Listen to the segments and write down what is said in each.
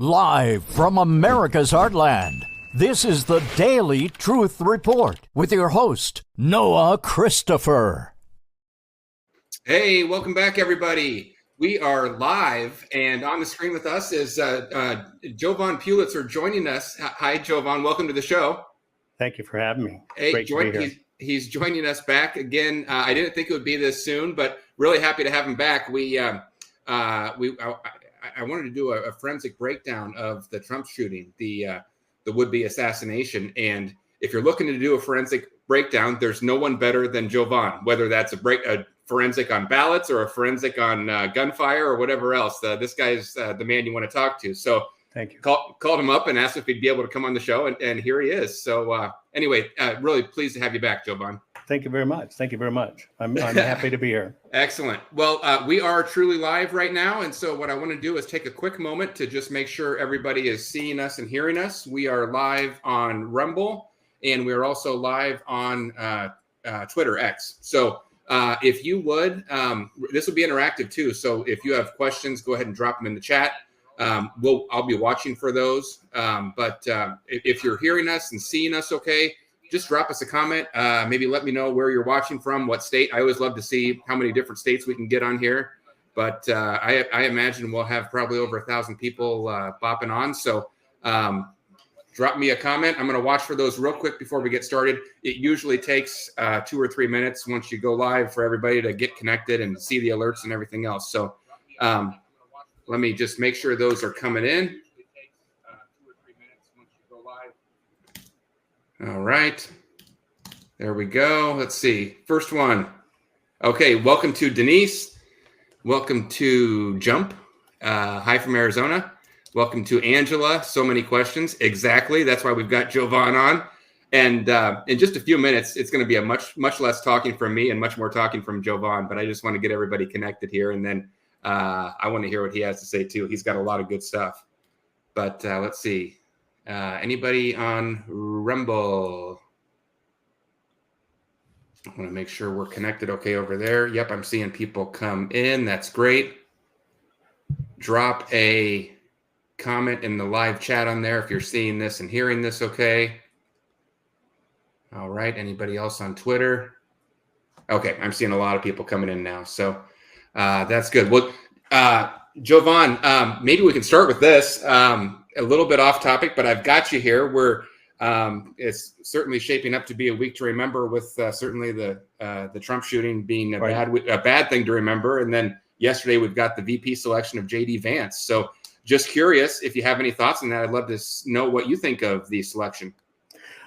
Live from America's heartland, this is the Daily Truth Report with your host, Noah Christopher. Hey, welcome back, everybody. We are live, and on the screen with us is Jovan Pulitzer joining us. Hi, Jovan. Welcome to the show. Thank you for having me. Hey, Great to be here. He's joining us back again. I didn't think it would be this soon, but really happy to have him back. I wanted to do a forensic breakdown of the Trump shooting, the would-be assassination. And if you're looking to do a forensic breakdown, there's no one better than Jovan, whether that's a forensic on ballots or a forensic on gunfire or whatever else. This guy's the man you want to talk to. So thank you. Called him up and asked if he'd be able to come on the show, and here he is. So anyway, really pleased to have you back, Jovan. Thank you very much. Thank you very much. I'm happy to be here. Excellent. Well, we are truly live right now. And so what I want to do is take a quick moment to just make sure everybody is seeing us and hearing us. We are live on Rumble, and we are also live on Twitter X. So if you would, this will be interactive too. So if you have questions, go ahead and drop them in the chat. I'll be watching for those. But if you're hearing us and seeing us okay, just drop us a comment. Maybe let me know where you're watching from, what state. I always love to see how many different states we can get on here. But I imagine we'll have probably over 1,000 people bopping on. So drop me a comment. I'm going to watch for those real quick before we get started. It usually takes 2 or 3 minutes once you go live for everybody to get connected and see the alerts and everything else. So let me just make sure those are coming in. All right. There we go. Let's see. First one. Okay. Welcome to Denise. Welcome to Jump. Hi from Arizona. Welcome to Angela. So many questions. Exactly. That's why we've got Jovan on. And in just a few minutes, it's going to be a much less talking from me and much more talking from Jovan. But I just want to get everybody connected here. And then I want to hear what he has to say, too. He's got a lot of good stuff. But let's see. Anybody on Rumble? I want to make sure we're connected okay over there. Yep, I'm seeing people come in. That's great. Drop a comment in the live chat on there if you're seeing this and hearing this okay. All right. Anybody else on Twitter? Okay, I'm seeing a lot of people coming in now. So that's good. Well, Jovan, maybe we can start with this. A little bit off topic, but I've got you here. It's certainly shaping up to be a week to remember, with certainly the Trump shooting being a bad thing to remember. And then yesterday we've got the VP selection of J.D. Vance. So just curious if you have any thoughts on that. I'd love to know what you think of the selection.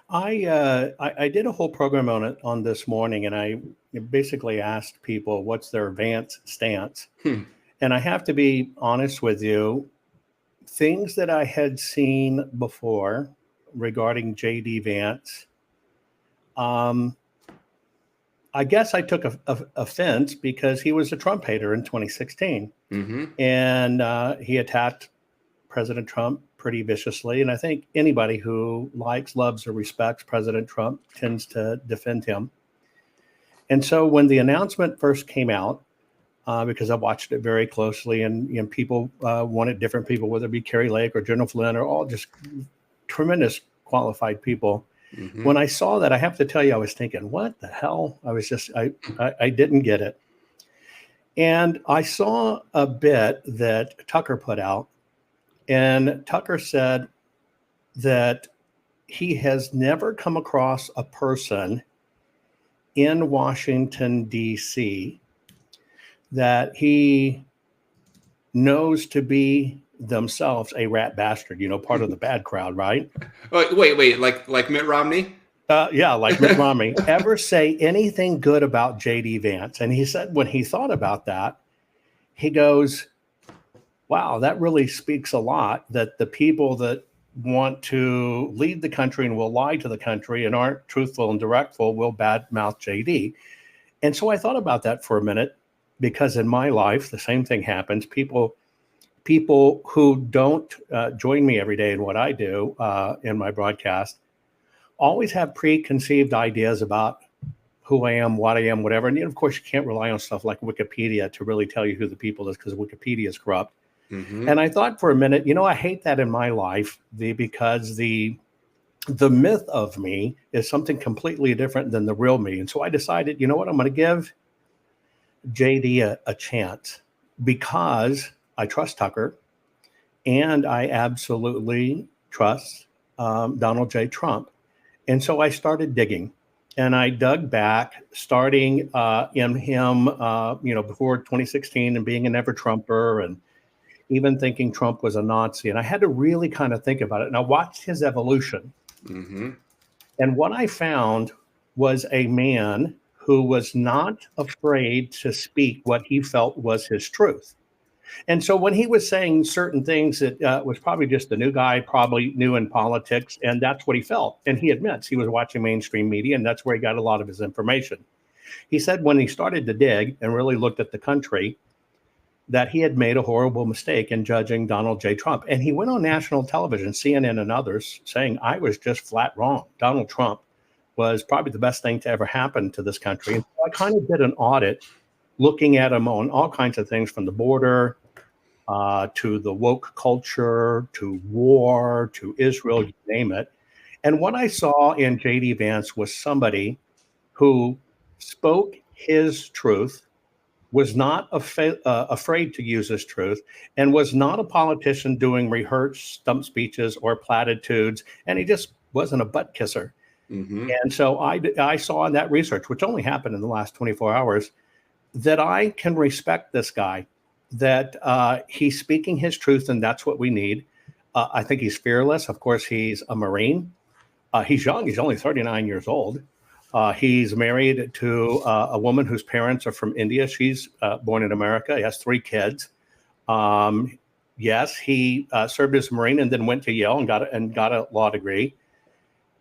I did a whole program on it on this morning, and I basically asked people what's their Vance stance. And I have to be honest with you. Things that I had seen before regarding J.D. Vance, I guess I took offense because he was a Trump hater in 2016. Mm-hmm. And he attacked President Trump pretty viciously. And I think anybody who likes, loves, or respects President Trump tends to defend him. And so when the announcement first came out, because I watched it very closely, and people wanted different people, whether it be Kari Lake or General Flynn, or all just tremendous qualified people. Mm-hmm. When I saw that, I have to tell you, I was thinking, what the hell? I didn't get it. And I saw a bit that Tucker put out, and Tucker said that he has never come across a person in Washington, D.C., that he knows to be themselves a rat bastard, part of the bad crowd, right? Wait, like Mitt Romney? Yeah, like Mitt Romney. Ever say anything good about J.D. Vance? And he said when he thought about that, he goes, wow, that really speaks a lot, that the people that want to lead the country and will lie to the country and aren't truthful and directful will badmouth J.D. And so I thought about that for a minute, because in my life, the same thing happens. People who don't join me every day in what I do in my broadcast always have preconceived ideas about who I am, what I am, whatever. And of course, you can't rely on stuff like Wikipedia to really tell you who the people is, because Wikipedia is corrupt. And I thought for a minute, I hate that in my life because the myth of me is something completely different than the real me. And so I decided, you know what, I'm going to give JD a chance because I trust Tucker and I absolutely trust Donald J. Trump. And so I started digging and I dug back, starting in him, before 2016 and being an ever-Trumper and even thinking Trump was a Nazi. And I had to really kind of think about it. And I watched his evolution. And what I found was a man who was not afraid to speak what he felt was his truth. And so when he was saying certain things that was probably just a new guy, probably new in politics, and that's what he felt. And he admits he was watching mainstream media, and that's where he got a lot of his information. He said when he started to dig and really looked at the country, that he had made a horrible mistake in judging Donald J. Trump. And he went on national television, CNN and others, saying, I was just flat wrong. Donald Trump was probably the best thing to ever happen to this country. And so I kind of did an audit looking at him on all kinds of things from the border to the woke culture, to war, to Israel, you name it. And what I saw in J.D. Vance was somebody who spoke his truth, was not afraid to use his truth, and was not a politician doing rehearsed stump speeches or platitudes, and he just wasn't a butt kisser. And so I saw in that research, which only happened in the last 24 hours, that I can respect this guy, that he's speaking his truth, and that's what we need. I think he's fearless. Of course, he's a Marine. He's young. He's only 39 years old. He's married to a woman whose parents are from India. She's born in America. He has 3 kids. Yes, he served as a Marine and then went to Yale and got a law degree.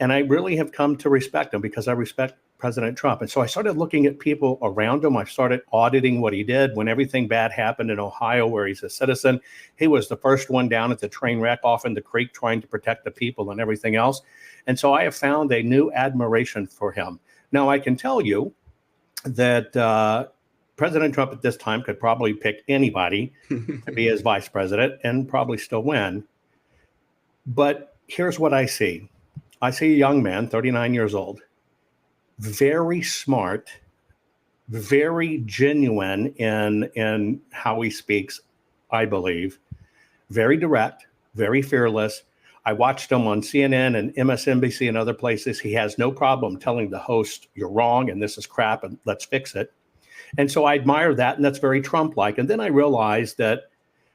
And I really have come to respect him because I respect President Trump. And so I started looking at people around him. I started auditing what he did when everything bad happened in Ohio, where he's a citizen. He was the first one down at the train wreck off in the creek trying to protect the people and everything else. And so I have found a new admiration for him. Now, I can tell you that President Trump at this time could probably pick anybody to be his vice president and probably still win. But here's what I see. I see a young man, 39 years old, very smart, very genuine in how he speaks, I believe, very direct, very fearless. I watched him on CNN and MSNBC and other places. He has no problem telling the host, you're wrong and this is crap and let's fix it. And so I admire that, and that's very Trump-like. And then I realized that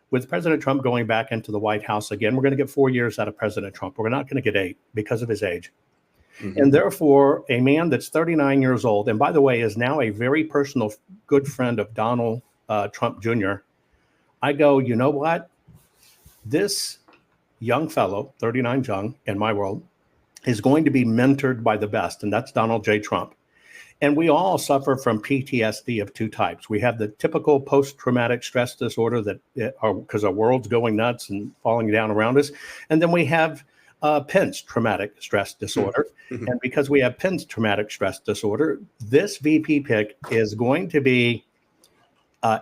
with President Trump going back into the White House again, we're going to get 4 years out of President Trump. We're not going to get 8 because of his age. And therefore, a man that's 39 years old, and by the way, is now a very personal good friend of Donald Trump Jr., I go, you know what? This young fellow, 39 young in my world, is going to be mentored by the best, and that's Donald J. Trump. And we all suffer from PTSD of 2 types. We have the typical post-traumatic stress disorder that because our world's going nuts and falling down around us. And then we have Pence traumatic stress disorder. And because we have Pence traumatic stress disorder, this VP pick is going to be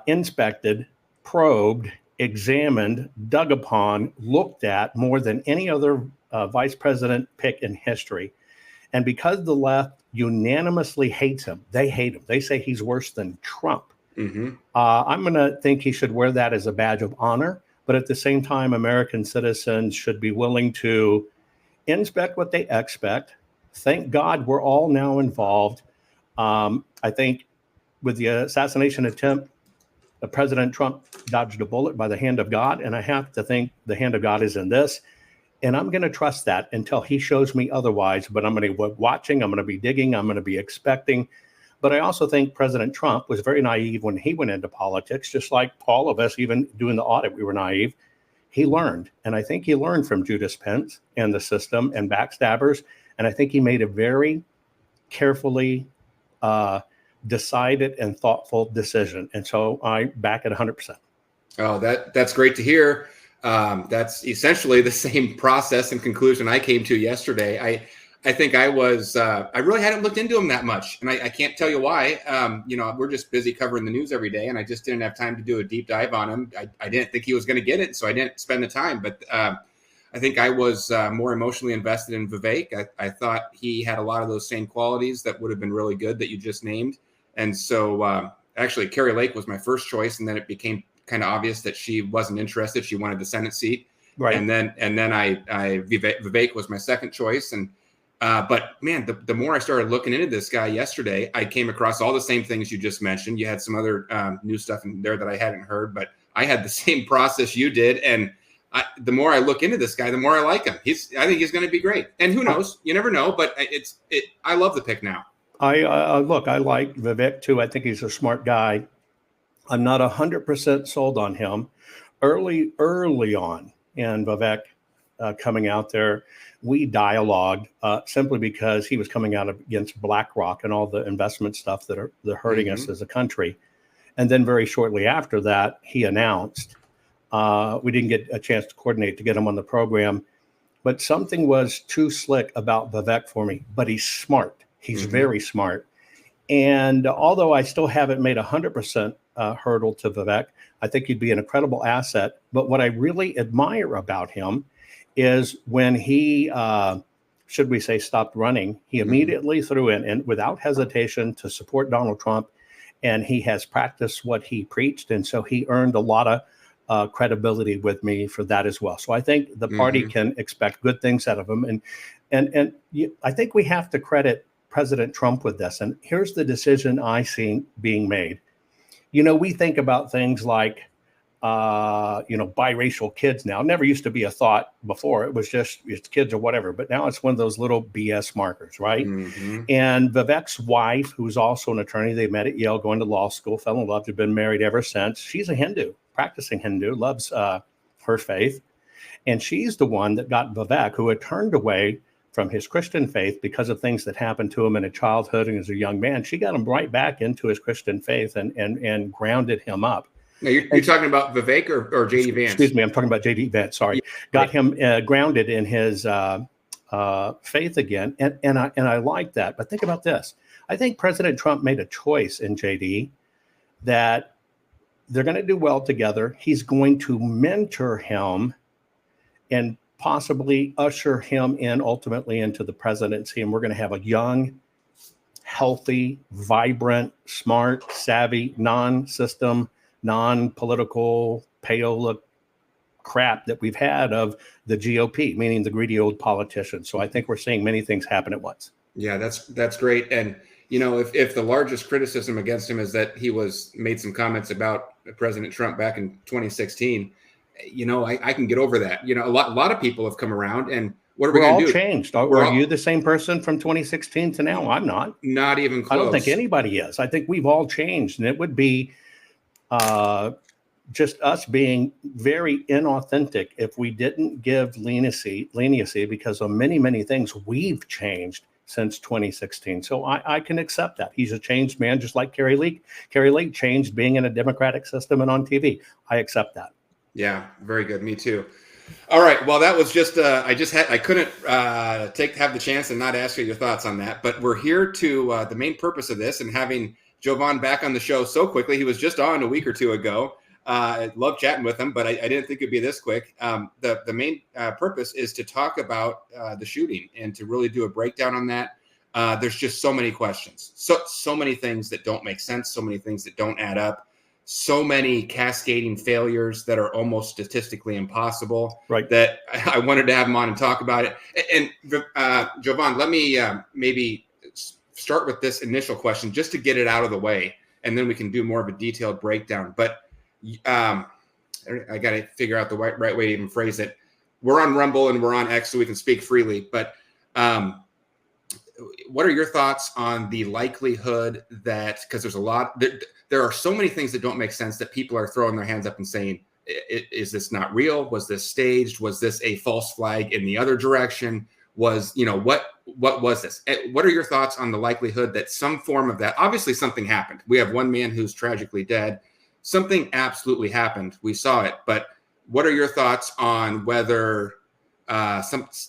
inspected, probed, examined, dug upon, looked at more than any other vice president pick in history. And because the left unanimously hates him, they hate him. They say he's worse than Trump. I'm going to think he should wear that as a badge of honor. But at the same time, American citizens should be willing to inspect what they expect. Thank God we're all now involved. I think with the assassination attempt, President Trump dodged a bullet by the hand of God. And I have to think the hand of God is in this. And I'm going to trust that until he shows me otherwise. But I'm going to be watching. I'm going to be digging. I'm going to be expecting. But I also think President Trump was very naive when he went into politics, just like all of us, even doing the audit, we were naive. He learned. And I think he learned from Judas Pence and the system and backstabbers. And I think he made a very carefully decided and thoughtful decision. And so I back it 100%. Oh, that's great to hear. That's essentially the same process and conclusion I came to yesterday. I think I was, I really hadn't looked into him that much, and I can't tell you why. We're just busy covering the news every day, and I just didn't have time to do a deep dive on him. I didn't think he was going to get it, so I didn't spend the time. But I think I was more emotionally invested in Vivek. I thought he had a lot of those same qualities that would have been really good that you just named. And so actually, Kari Lake was my first choice, and then it became kind of obvious that she wasn't interested. She wanted the Senate seat. Right. And then Vivek was my second choice. And but man, the more I started looking into this guy yesterday, I came across all the same things you just mentioned. You had some other new stuff in there that I hadn't heard, but I had the same process you did. And the more I look into this guy, the more I like him. I think he's going to be great. And who knows? You never know. But I love the pick now. I like Vivek too. I think he's a smart guy. I'm not 100% sold on him. Early on in Vivek coming out there, we dialogued simply because he was coming out against BlackRock and all the investment stuff that are hurting us as a country. And then very shortly after that, he announced, we didn't get a chance to coordinate to get him on the program, but something was too slick about Vivek for me. But he's smart. He's very smart. And although I still haven't made 100% hurdle to Vivek, I think he'd be an incredible asset. But what I really admire about him is when he, should we say, stopped running, he immediately threw in and without hesitation to support Donald Trump. And he has practiced what he preached. And so he earned a lot of credibility with me for that as well. So I think the party can expect good things out of him. And I think we have to credit President Trump with this. And here's the decision I see being made. We think about things like, biracial kids now. It never used to be a thought before. It was just it's kids or whatever. But now it's one of those little BS markers, right? And Vivek's wife, who's also an attorney, they met at Yale, going to law school, fell in love, have been married ever since. She's a Hindu, practicing Hindu, loves her faith. And she's the one that got Vivek, who had turned away from his Christian faith because of things that happened to him in a childhood and as a young man. She got him right back into his Christian faith and grounded him up. Now you're talking about Vivek or J.D. Vance? Excuse me, I'm talking about J.D. Vance, sorry. Got him grounded in his faith again, and I like that. But think about this. I think President Trump made a choice in J.D. that they're going to do well together. He's going to mentor him and possibly usher him in ultimately into the presidency. And we're going to have a young, healthy, vibrant, smart, savvy, non-system, non-political payola crap that we've had of the GOP, meaning the greedy old politicians. So I think we're seeing many things happen at once. Yeah, that's great. And, if the largest criticism against him is that he made some comments about President Trump back in 2016, I can get over that. A lot of people have come around, and what are we going to do? Changed. Are you the same person from 2016 to now? I'm not. Not even close. I don't think anybody is. I think we've all changed, and it would be just us being very inauthentic if we didn't give leniency because of many, many things we've changed since 2016. So I can accept that. He's a changed man, just like Kari Lake. Kari Lake changed being in a democratic system and on TV. I accept that. Yeah, very good. Me too. All right. Well, that was just I couldn't have the chance and not ask you your thoughts on that. But we're here to the main purpose of this and having Jovan back on the show so quickly. He was just on a week or two ago. I love chatting with him, but I didn't think it'd be this quick. The main purpose is to talk about the shooting and to really do a breakdown on that. There's just so many questions, so many things that don't make sense, so many things that don't add up. So many cascading failures that are almost statistically impossible. Right. That I wanted to have him on and talk about it. And Jovan, let me maybe start with this initial question just to get it out of the way, and then we can do more of a detailed breakdown. But I got to figure out the right way to even phrase it. We're on Rumble and we're on X, so we can speak freely. But what are your thoughts on the likelihood that, because there's a lot, there are so many things that don't make sense that people are throwing their hands up and saying, is this not real? Was this staged? Was this a false flag in the other direction? Was, what was this? What are your thoughts on the likelihood that some form of that, obviously something happened. We have one man who's tragically dead. Something absolutely happened. We saw it. But what are your thoughts on whether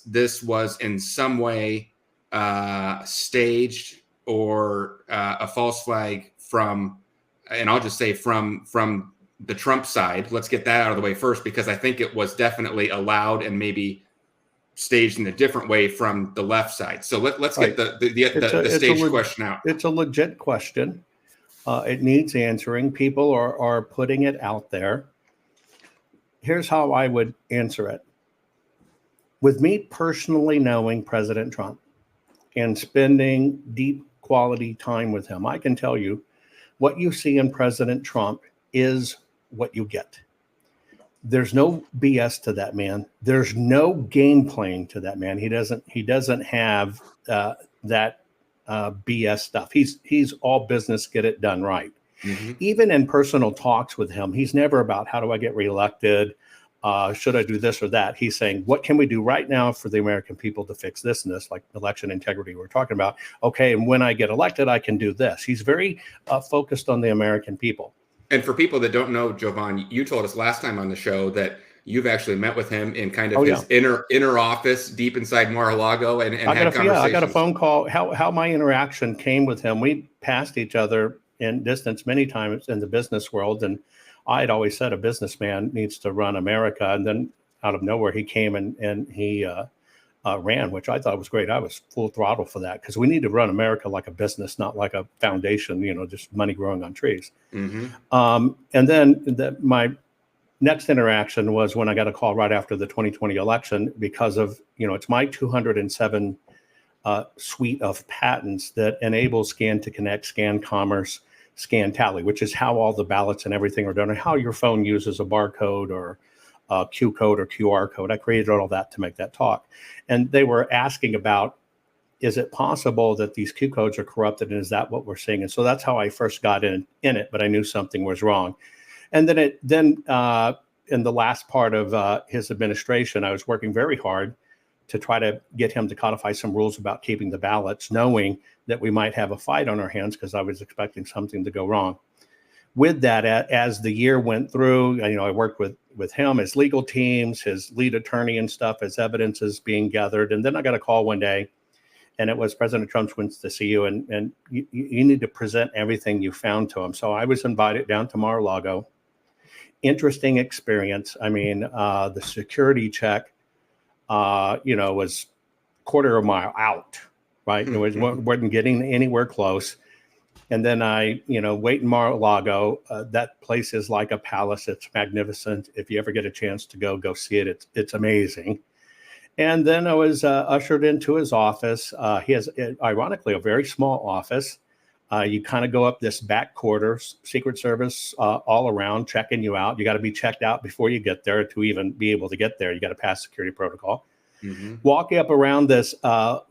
this was in some way staged or a false flag from, and I'll just say from the Trump side. Let's get that out of the way first, because I think it was definitely allowed and maybe staged in a different way from the left side. So let's get the staged question out. It's a legit question. It needs answering. People are putting it out there. Here's how I would answer it. With me personally knowing President Trump and spending deep quality time with him, I can tell you what you see in President Trump is what you get. There's no BS to that man. There's no game playing to that man. He doesn't have that BS stuff. He's all business, get it done right. Mm-hmm. Even in personal talks with him, he's never about how do I get reelected? Should I do this or that? He's saying, what can we do right now for the American people to fix this and this, like election integrity we're talking about. Okay, and when I get elected, I can do this. He's very focused on the American people. And for people that don't know, Jovan, you told us last time on the show that you've actually met with him in kind of his inner office deep inside Mar-a-Lago and had conversations. Yeah, I got a phone call. How my interaction came with him. We passed each other in distance many times in the business world. And I had always said a businessman needs to run America. And then out of nowhere, he came and he ran, which I thought was great. I was full throttle for that because we need to run America like a business, not like a foundation, just money growing on trees. Mm-hmm. And then my next interaction was when I got a call right after the 2020 election because of, it's my 207 suite of patents that enable Scan to Connect, Scan Commerce, Scan Tally, which is how all the ballots and everything are done and how your phone uses a barcode or Q code or QR code. I created all that to make that talk. And they were asking about, is it possible that these Q codes are corrupted? And is that what we're seeing? And so that's how I first got in it, but I knew something was wrong. And then in the last part of his administration, I was working very hard to try to get him to codify some rules about keeping the ballots, knowing that we might have a fight on our hands because I was expecting something to go wrong. With that, as the year went through, I worked with him, his legal teams, his lead attorney and stuff, as evidence is being gathered. And then I got a call one day, and it was President Trump wants to see you, and you need to present everything you found to him. So I was invited down to Mar-a-Lago. Interesting experience. I mean, the security check, was quarter of a mile out, right? Mm-hmm. It wasn't getting anywhere close. And then I, wait in Mar-a-Lago. That place is like a palace. It's magnificent. If you ever get a chance to go see it. It's amazing. And then I was ushered into his office. He has, ironically, a very small office. You kind of go up this back quarters, Secret Service all around, checking you out. You got to be checked out before you get there to even be able to get there. You got to pass security protocol. Mm-hmm. Walking up around this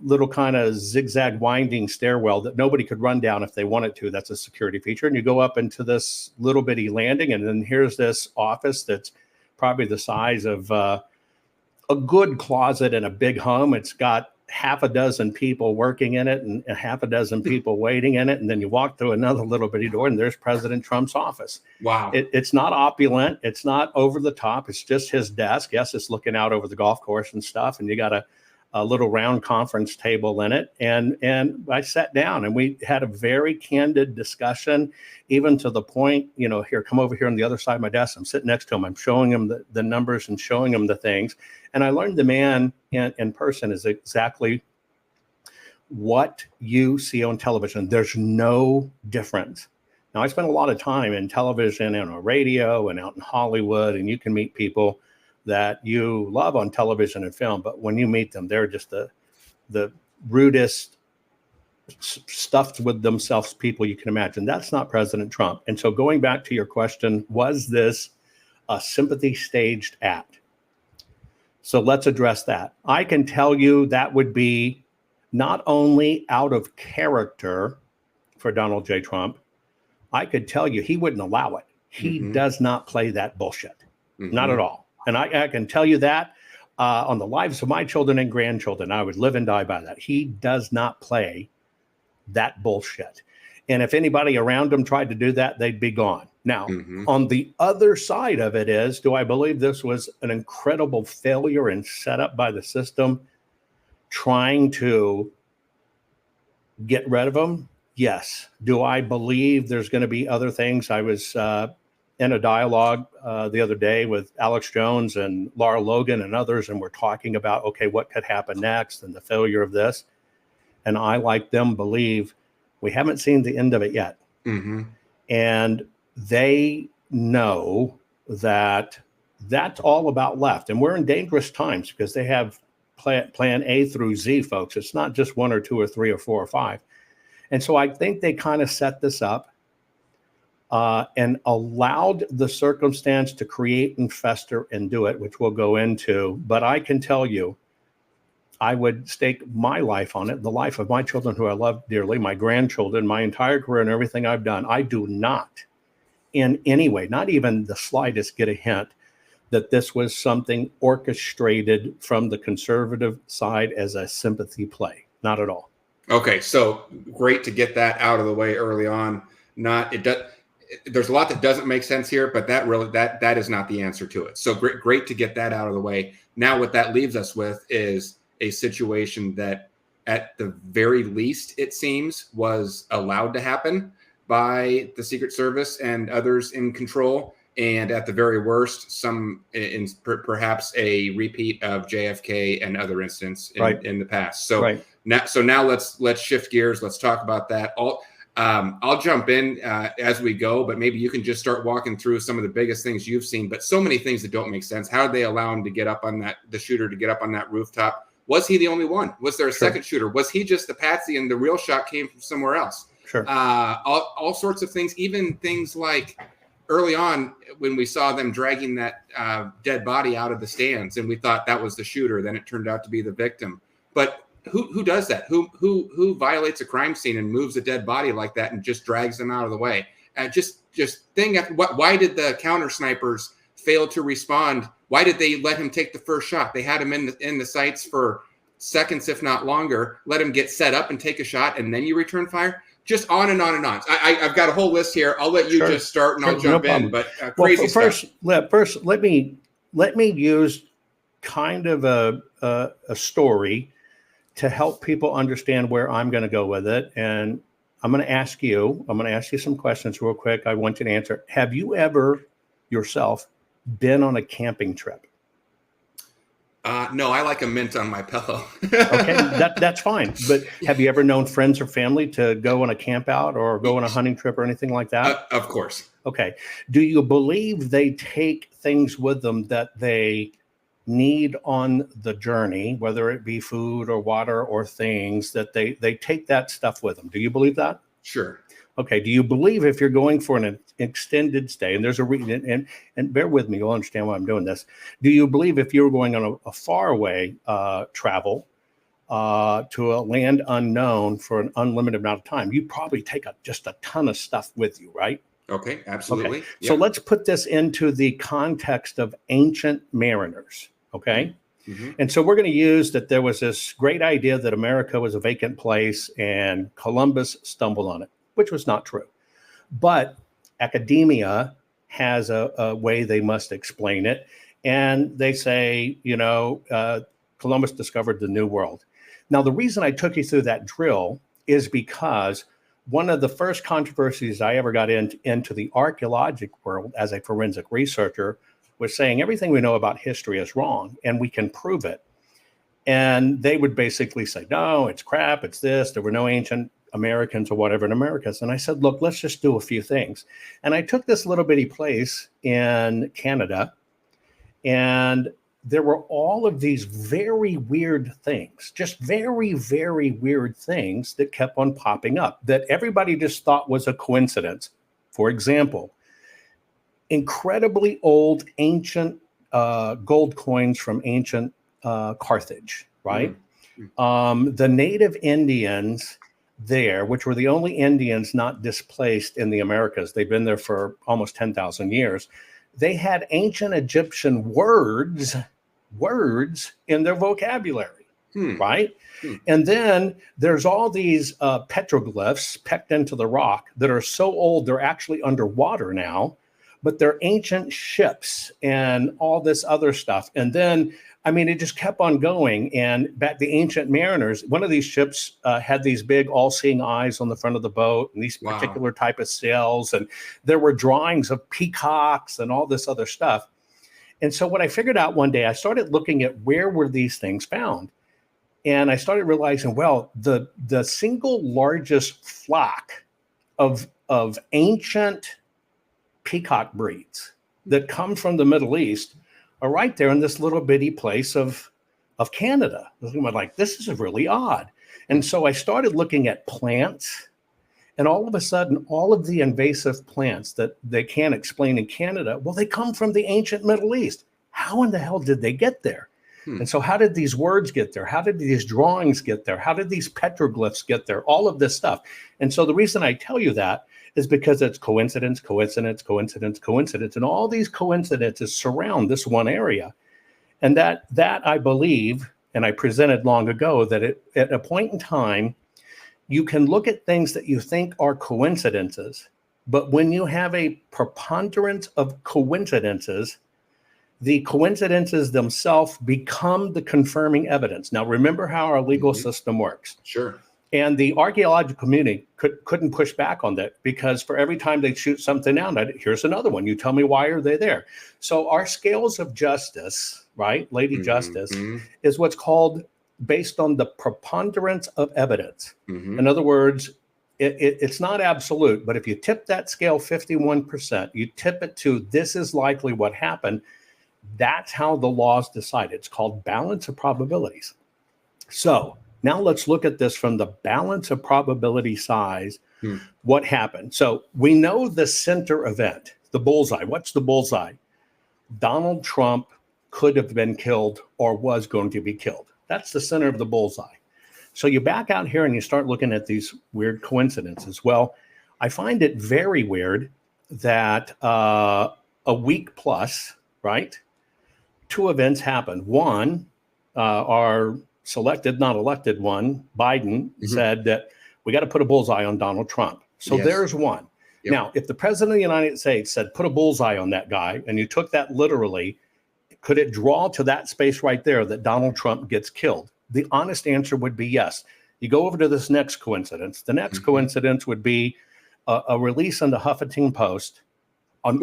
little kind of zigzag winding stairwell that nobody could run down if they wanted to. That's a security feature. And you go up into this little bitty landing, and then here's this office that's probably the size of a good closet in a big home. It's got half a dozen people working in it and half a dozen people waiting in it. And then you walk through another little bitty door and there's President Trump's office. Wow. It's not opulent. It's not over the top. It's just his desk. Yes, it's looking out over the golf course and stuff. And you got a little round conference table in it. And I sat down and we had a very candid discussion, even to the point, here, come over here on the other side of my desk. I'm sitting next to him. I'm showing him the numbers and showing him the things. And I learned the man in person is exactly what you see on television. There's no difference. Now, I spent a lot of time in television and on radio and out in Hollywood, and you can meet people that you love on television and film, but when you meet them, they're just the rudest, stuffed with themselves people you can imagine. That's not President Trump. And so going back to your question, was this a sympathy staged act? So let's address that. I can tell you that would be not only out of character for Donald J. Trump, I could tell you he wouldn't allow it. He does not play that bullshit. Not at all. And I can tell you that on the lives of my children and grandchildren, I would live and die by that. He does not play that bullshit. And if anybody around him tried to do that, they'd be gone. Now, on the other side of it is, do I believe this was an incredible failure and setup by the system trying to Get rid of them? Yes. Do I believe there's going to be other things? I was in a dialogue the other day with Alex Jones and Laura Logan and others, and we're talking about, okay, what could happen next and the failure of this. And I, like them, believe we haven't seen the end of it yet. Mm-hmm. And they know that that's all about left. And we're in dangerous times because they have plan A through Z, folks. It's not just 1 or 2 or 3 or 4 or 5. And so I think they kind of set this up and allowed the circumstance to create and fester and do it, which we'll go into. But I can tell you, I would stake my life on it, the life of my children who I love dearly, my grandchildren, my entire career and everything I've done. I do not in any way, not even the slightest, get a hint that this was something orchestrated from the conservative side as a sympathy play. Not at all. Okay, so great to get that out of the way early on. There's a lot that doesn't make sense here, but that is not the answer to it. So great to get that out of the way. Now what that leaves us with is a situation that at the very least, it seems, was allowed to happen by the Secret Service and others in control. And at the very worst, perhaps a repeat of JFK and other incidents in the past. So now let's shift gears. Let's talk about that. I'll jump in as we go, but maybe you can just start walking through some of the biggest things you've seen, but so many things that don't make sense. How did they allow him to get up on the shooter to get up on that rooftop? Was he the only one? Was there a second shooter? Was he just the patsy and the real shot came from somewhere else? Sure. All sorts of things, even things like early on when we saw them dragging that dead body out of the stands and we thought that was the shooter, then it turned out to be the victim. But who does that? Who violates a crime scene and moves a dead body like that and just drags them out of the way? Why did the counter snipers fail to respond? Why did they let him take the first shot? They had him in the sights for seconds, if not longer. Let him get set up and take a shot, and then you return fire. Just on and on and on. I've got a whole list here. I'll let you just start, and I'll jump in. But crazy stuff. First, let me use kind of a story to help people understand where I'm going to go with it. And I'm going to ask you some questions real quick. I want you to answer. Have you ever yourself been on a camping trip? No, I like a mint on my pillow. Okay, that's fine. But have you ever known friends or family to go on a camp out or go on a hunting trip or anything like that? Of course. Okay. Do you believe they take things with them that they need on the journey, whether it be food or water or things, that they take that stuff with them? Do you believe that? Sure. Okay. Do you believe if you're going for an extended stay, and there's a reason, and bear with me, you'll understand why I'm doing this. Do you believe if you're going on a far away travel to a land unknown for an unlimited amount of time, you probably take just a ton of stuff with you, right? Okay, absolutely. Okay. Yep. So let's put this into the context of ancient mariners, okay? Mm-hmm. And so we're going to use that there was this great idea that America was a vacant place and Columbus stumbled on it, which was not true. But academia has a way they must explain it. And they say, Columbus discovered the New World. Now, the reason I took you through that drill is because one of the first controversies I ever got into the archaeologic world as a forensic researcher was saying everything we know about history is wrong and we can prove it. And they would basically say, no, it's crap, it's this, there were no ancient Americans or whatever in Americas. And I said, look, let's just do a few things. And I took this little bitty place in Canada, and there were all of these very weird things, just very, very weird things that kept on popping up that everybody just thought was a coincidence. For example, incredibly old ancient gold coins from ancient Carthage, right? Mm-hmm. The native Indians there, which were the only Indians not displaced in the Americas, they've been there for almost 10,000 years. They had ancient Egyptian words in their vocabulary, right? And then there's all these petroglyphs pecked into the rock that are so old they're actually underwater now, but they're ancient ships and all this other stuff. And then, I mean, it just kept on going. And back the ancient mariners, one of these ships had these big all-seeing eyes on the front of the boat and these particular type of sails. And there were drawings of peacocks and all this other stuff. And so what I figured out one day, I started looking at where were these things found. And I started realizing, well, the single largest flock of ancient peacock breeds that come from the Middle East are right there in this little bitty place of Canada. I'm like, this is really odd. And so I started looking at plants, and all of a sudden, all of the invasive plants that they can't explain in Canada, well, they come from the ancient Middle East. How in the hell did they get there? And so how did these words get there? How did these drawings get there? How did these petroglyphs get there? All of this stuff. And so the reason I tell you that is because it's coincidence, coincidence, coincidence, coincidence. And all these coincidences surround this one area. And that I believe, and I presented long ago, that at a point in time, you can look at things that you think are coincidences, but when you have a preponderance of coincidences, the coincidences themselves become the confirming evidence. Now, remember how our legal system works. Sure. And the archaeological community couldn't push back on that, because for every time they shoot something out, here's another one. You tell me, why are they there? So our scales of justice, right, Lady Justice, is what's called based on the preponderance of evidence. In other words, it's not absolute, but if you tip that scale 51%, you tip it to this is likely what happened. That's how the law is decided. It's called balance of probabilities. So now let's look at this from the balance of probability size. What happened? So we know the center event, the bullseye. What's the bullseye? Donald Trump could have been killed or was going to be killed. That's the center of the bullseye. So you back out here and you start looking at these weird coincidences. Well, I find it very weird that a week plus, right? Two events happened. One, our selected, not elected one, Biden, said that we got to put a bullseye on Donald Trump. So there's one. Yep. Now, if the president of the United States said, put a bullseye on that guy, and you took that literally, could it draw to that space right there that Donald Trump gets killed? The honest answer would be yes. You go over to this next coincidence. The next coincidence would be a release in the Huffington Post. And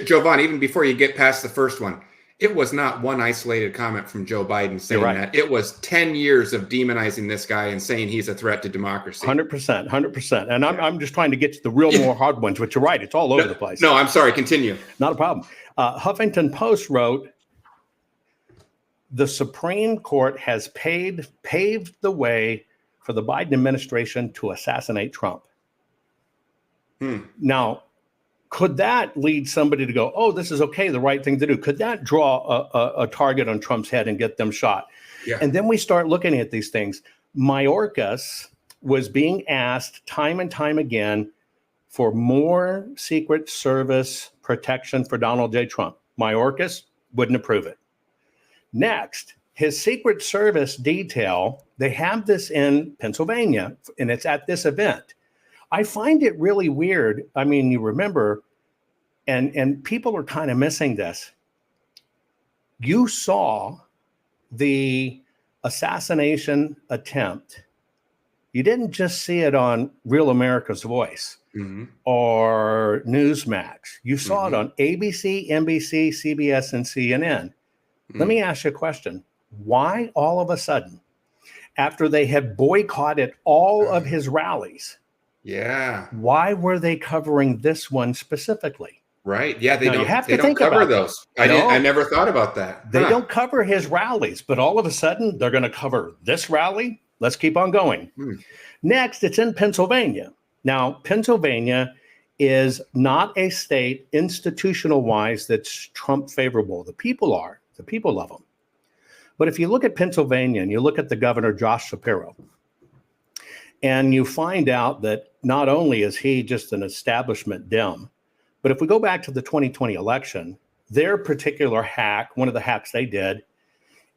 Jovan, even before you get past the first one, it was not one isolated comment from Joe Biden saying that. It was 10 years of demonizing this guy and saying he's a threat to democracy. 100%. And I'm just trying to get to the real more hard ones, but you're right. It's all over the place. No, I'm sorry. Continue. Not a problem. Huffington Post wrote, the Supreme Court has paved the way for the Biden administration to assassinate Trump. Now, could that lead somebody to go, oh, this is okay, the right thing to do? Could that draw a target on Trump's head and get them shot? Yeah. And then we start looking at these things. Mayorkas was being asked time and time again for more Secret Service protection for Donald J. Trump. Mayorkas wouldn't approve it. Next, his Secret Service detail, they have this in Pennsylvania, and it's at this event. I find it really weird. I mean, you remember, and people are kind of missing this. You saw the assassination attempt. You didn't just see it on Real America's Voice or Newsmax. You saw it on ABC, NBC, CBS, and CNN. Let me ask you a question. Why all of a sudden, after they had boycotted all of his rallies, why were they covering this one specifically? Right. Yeah, they don't cover those. I never thought about that. They don't cover his rallies, but all of a sudden they're going to cover this rally. Let's keep on going. Next, it's in Pennsylvania. Now, Pennsylvania is not a state institutional-wise that's Trump favorable. The people are. The people love him. But if you look at Pennsylvania and you look at the governor, Josh Shapiro, and you find out that not only is he just an establishment Dem, but if we go back to the 2020 election, their particular hack, one of the hacks they did,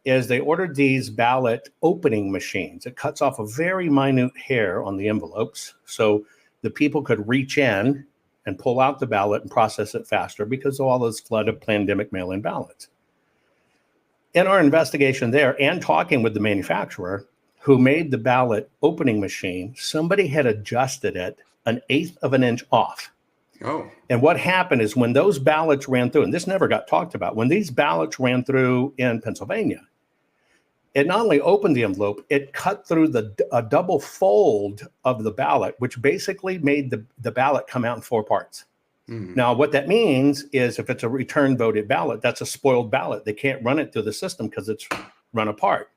is they ordered these ballot opening machines. It cuts off a very minute hair on the envelopes so the people could reach in and pull out the ballot and process it faster because of all this flood of pandemic mail-in ballots. In our investigation there and talking with the manufacturer who made the ballot opening machine, somebody had adjusted it 1/8 of an inch off. Oh. And what happened is when those ballots ran through, and this never got talked about, when these ballots ran through in Pennsylvania, it not only opened the envelope, it cut through a double fold of the ballot, which basically made the ballot come out in 4 parts. Now, what that means is if it's a return voted ballot, that's a spoiled ballot. They can't run it through the system because it's run apart.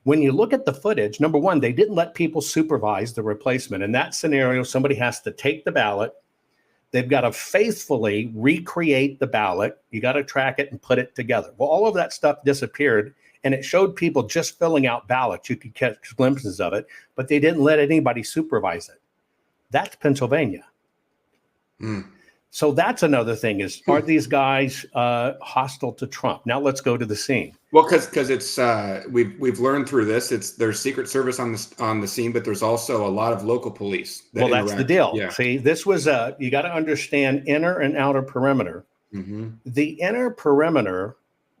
When you look at the footage, number one, they didn't let people supervise the replacement. In that scenario, somebody has to take the ballot. They've got to faithfully recreate the ballot. You got to track it and put it together. Well, all of that stuff disappeared, and it showed people just filling out ballots. You could catch glimpses of it, but they didn't let anybody supervise it. That's Pennsylvania. So that's another thing is, are these guys hostile to Trump? Now let's go to the scene. Well, because it's we've learned through this, there's Secret Service on the scene, but there's also a lot of local police. Well, that's the deal. Yeah. See, this was you got to understand inner and outer perimeter. The inner perimeter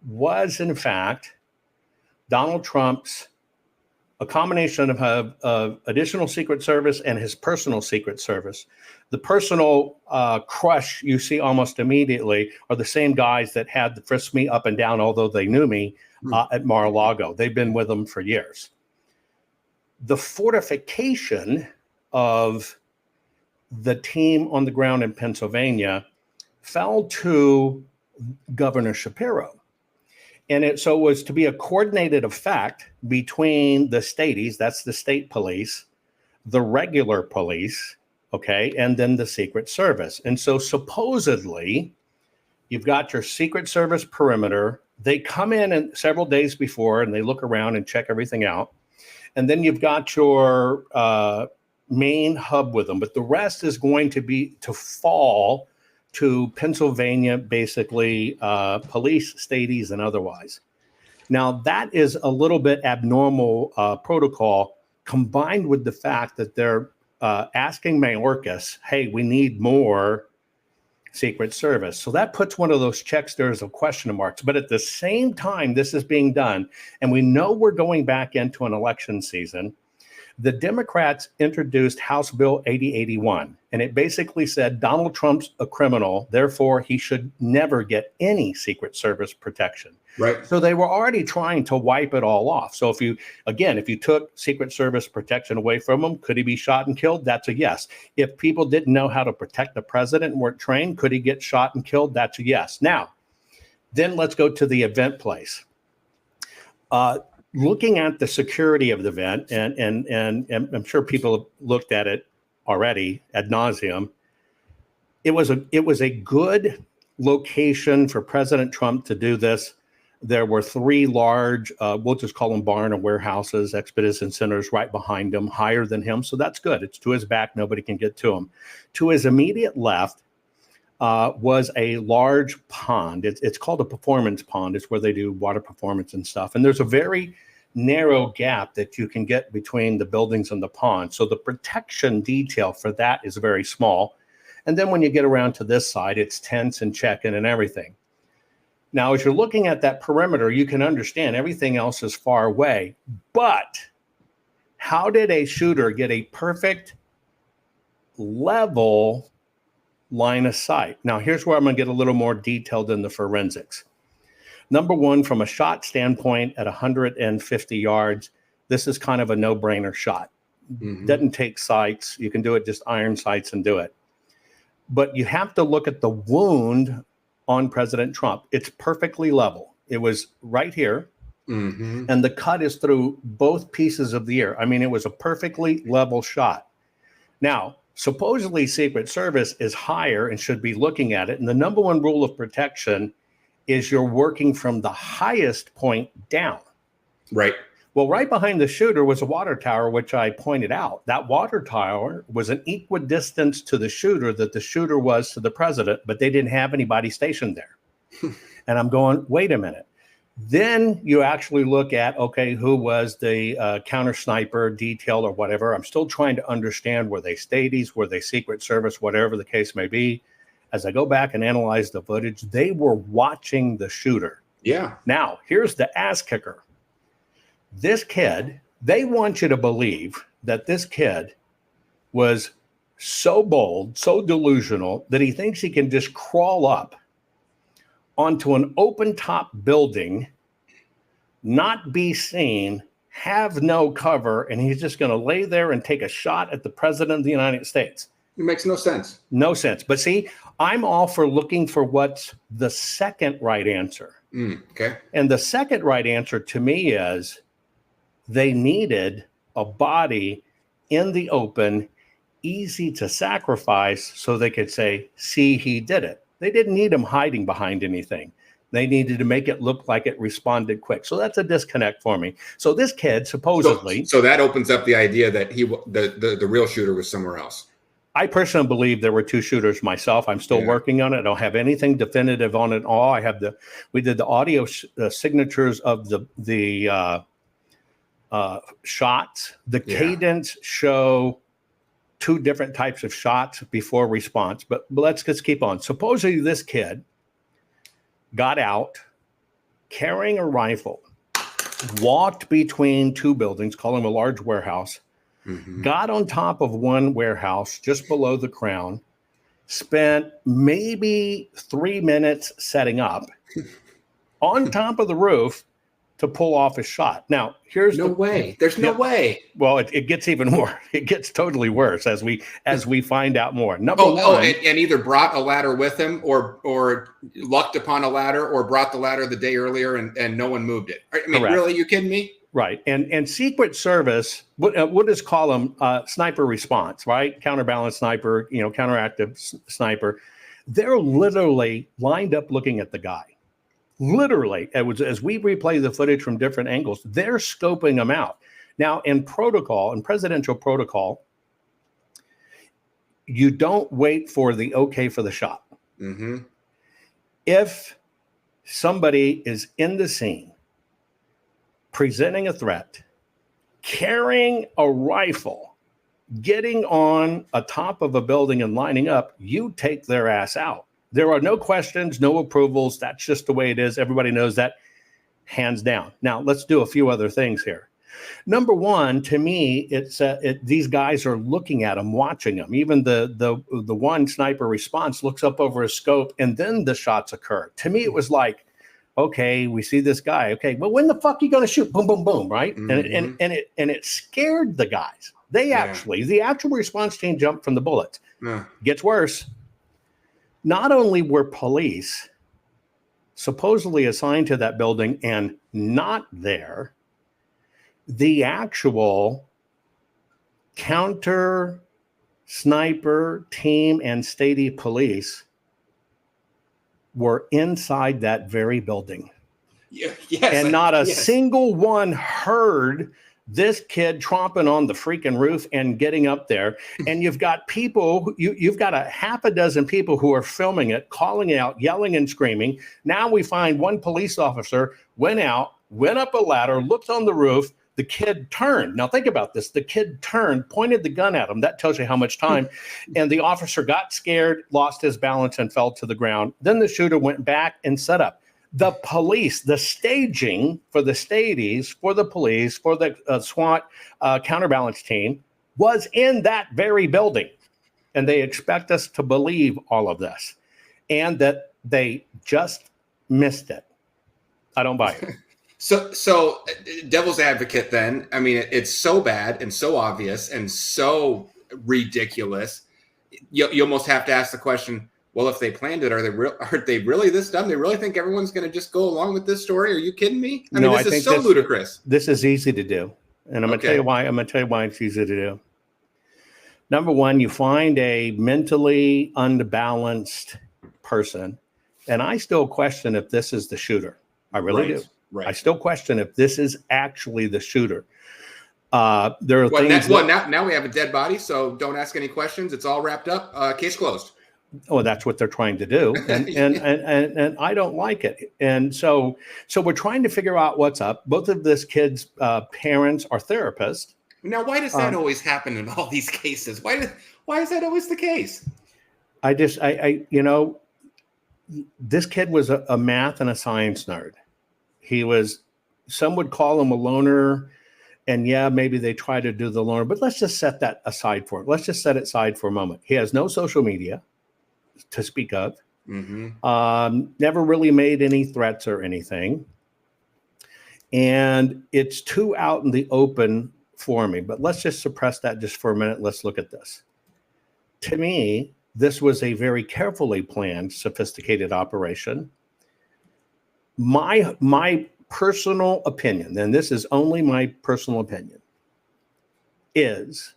was, in fact, Donald Trump's a combination of additional Secret Service and his personal Secret Service. The personal crush you see almost immediately are the same guys that had to frisk me up and down, although they knew me at Mar-a-Lago. They've been with them for years. The fortification of the team on the ground in Pennsylvania fell to Governor Shapiro. And it was to be a coordinated effect between the staties, that's the state police, the regular police, okay, and then the Secret Service. And so supposedly, you've got your Secret Service perimeter. They come in several days before and they look around and check everything out. And then you've got your main hub with them. But the rest is going to fall to Pennsylvania, basically police, staties, and otherwise. Now, that is a little bit abnormal protocol, combined with the fact that they're asking Mayorkas, hey, we need more Secret Service. So that puts one of those checks there as a question marks. But at the same time this is being done, and we know we're going back into an election season, the Democrats introduced House Bill 8081, and it basically said Donald Trump's a criminal, therefore he should never get any Secret Service protection. Right. So they were already trying to wipe it all off. So if you took Secret Service protection away from him, could he be shot and killed? That's a yes. If people didn't know how to protect the president and weren't trained, could he get shot and killed? That's a yes. Now, then let's go to the event place. Looking at the security of the event, and I'm sure people have looked at it already ad nauseum. It was a good location for President Trump to do this. There were 3 large, we'll just call them barn or warehouses, expedition centers right behind him, higher than him. So that's good. It's to his back. Nobody can get to him. To his immediate left was a large pond. It's called a performance pond. It's where they do water performance and stuff. And there's a very narrow gap that you can get between the buildings and the pond. So the protection detail for that is very small. And then when you get around to this side, it's tents and check-in and everything. Now, as you're looking at that perimeter, you can understand everything else is far away. But how did a shooter get a perfect level line of sight? Now, here's where I'm going to get a little more detailed in the forensics. Number one, from a shot standpoint at 150 yards, this is kind of a no-brainer shot. Doesn't take sights. You can do it just iron sights and do it. But you have to look at the wound on President Trump. It's perfectly level. It was right here. And the cut is through both pieces of the ear. I mean, it was a perfectly level shot. Now, supposedly Secret Service is higher and should be looking at it. And the number one rule of protection is you're working from the highest point down. Right. Well, right behind the shooter was a water tower, which I pointed out. That water tower was an equidistance to the shooter that the shooter was to the president, but they didn't have anybody stationed there. And I'm going, wait a minute. Then you actually look at, okay, who was the counter sniper, detail, or whatever. I'm still trying to understand, were they Stadies, were they Secret Service, whatever the case may be. As I go back and analyze the footage, they were watching the shooter. Yeah. Now, here's the ass kicker. This kid, they want you to believe that this kid was so bold, so delusional, that he thinks he can just crawl up onto an open top building, not be seen, have no cover, and he's just going to lay there and take a shot at the president of the United States. It makes no sense. No sense. But see, I'm all for looking for what's the second right answer. Okay. And the second right answer to me is they needed a body in the open, easy to sacrifice, so they could say, see, he did it. They didn't need him hiding behind anything. They needed to make it look like it responded quick. So that's a disconnect for me. So this kid supposedly. So that opens up the idea that the real shooter was somewhere else. I personally believe there were two shooters myself. I'm still working on it. I don't have anything definitive on it all. We did the audio signatures of the shots. The cadence show two different types of shots before response, but let's just keep on. Supposedly this kid got out carrying a rifle, walked between two buildings, call him a large warehouse, got on top of one warehouse just below the crown, spent maybe 3 minutes setting up on top of the roof to pull off a shot. Now, here's no way. There's no way. Well, it gets even more. It gets totally worse as we find out more. Number one, and either brought a ladder with him, or lucked upon a ladder, or brought the ladder the day earlier and no one moved it. I mean, correct. Really, you kidding me? Right. And Secret Service, what is call them sniper response, right? Counterbalance sniper, counteractive sniper. They're literally lined up looking at the guy. Literally, as we replay the footage from different angles, they're scoping them out. Now, in presidential protocol, you don't wait for the okay for the shot. Mm-hmm. If somebody is in the scene, presenting a threat, carrying a rifle, getting on a top of a building and lining up, you take their ass out. There are no questions, no approvals. That's just the way it is. Everybody knows that, hands down. Now, let's do a few other things here. Number one, to me, it's these guys are looking at him, watching him. Even the one sniper response looks up over his scope, and then the shots occur. To me, it was like, okay, we see this guy. Okay, well, when the fuck are you going to shoot? Boom, boom, boom, right? Mm-hmm. And it scared the guys. The actual response team jumped from the bullets. Yeah. Gets worse. Not only were police supposedly assigned to that building and not there, the actual counter sniper team and Stady police were inside that very building. Yes, and not a single one heard this kid tromping on the freaking roof and getting up there. And you've got people, you've got a half a dozen people who are filming it, calling out, yelling and screaming. Now we find one police officer went out, went up a ladder, looked on the roof. The kid turned. Now think about this. The kid turned, pointed the gun at him. That tells you how much time. And the officer got scared, lost his balance, and fell to the ground. Then the shooter went back and set up. The police, the staging for the Stadies, for the police, for the SWAT counterbalance team was in that very building. And they expect us to believe all of this and that they just missed it. I don't buy it. So devil's advocate then, I mean, it's so bad and so obvious and so ridiculous. You almost have to ask the question, well, if they planned it, are they really this dumb? They really think everyone's going to just go along with this story? Are you kidding me? I mean, this is so ludicrous. This is easy to do. And I'm going to tell you why. I'm going to tell you why it's easy to do. Number one, you find a mentally unbalanced person. And I still question if this is the shooter. I really do. Right. I still question if this is actually the shooter. There are things. Now we have a dead body, so don't ask any questions. It's all wrapped up. Case closed. Oh, that's what they're trying to do, and I don't like it. And so we're trying to figure out what's up. Both of this kid's parents are therapists. Now, why does that always happen in all these cases? Why is that always the case? This kid was a math and a science nerd. He was, some would call him a loner. And yeah, maybe they try to do the loner, but let's just set that aside for him. Let's just set it aside for a moment. He has no social media to speak of. Never really made any threats or anything. And it's too out in the open for me, but let's just suppress that just for a minute. Let's look at this. To me, this was a very carefully planned, sophisticated operation. My personal opinion, and this is only my personal opinion, is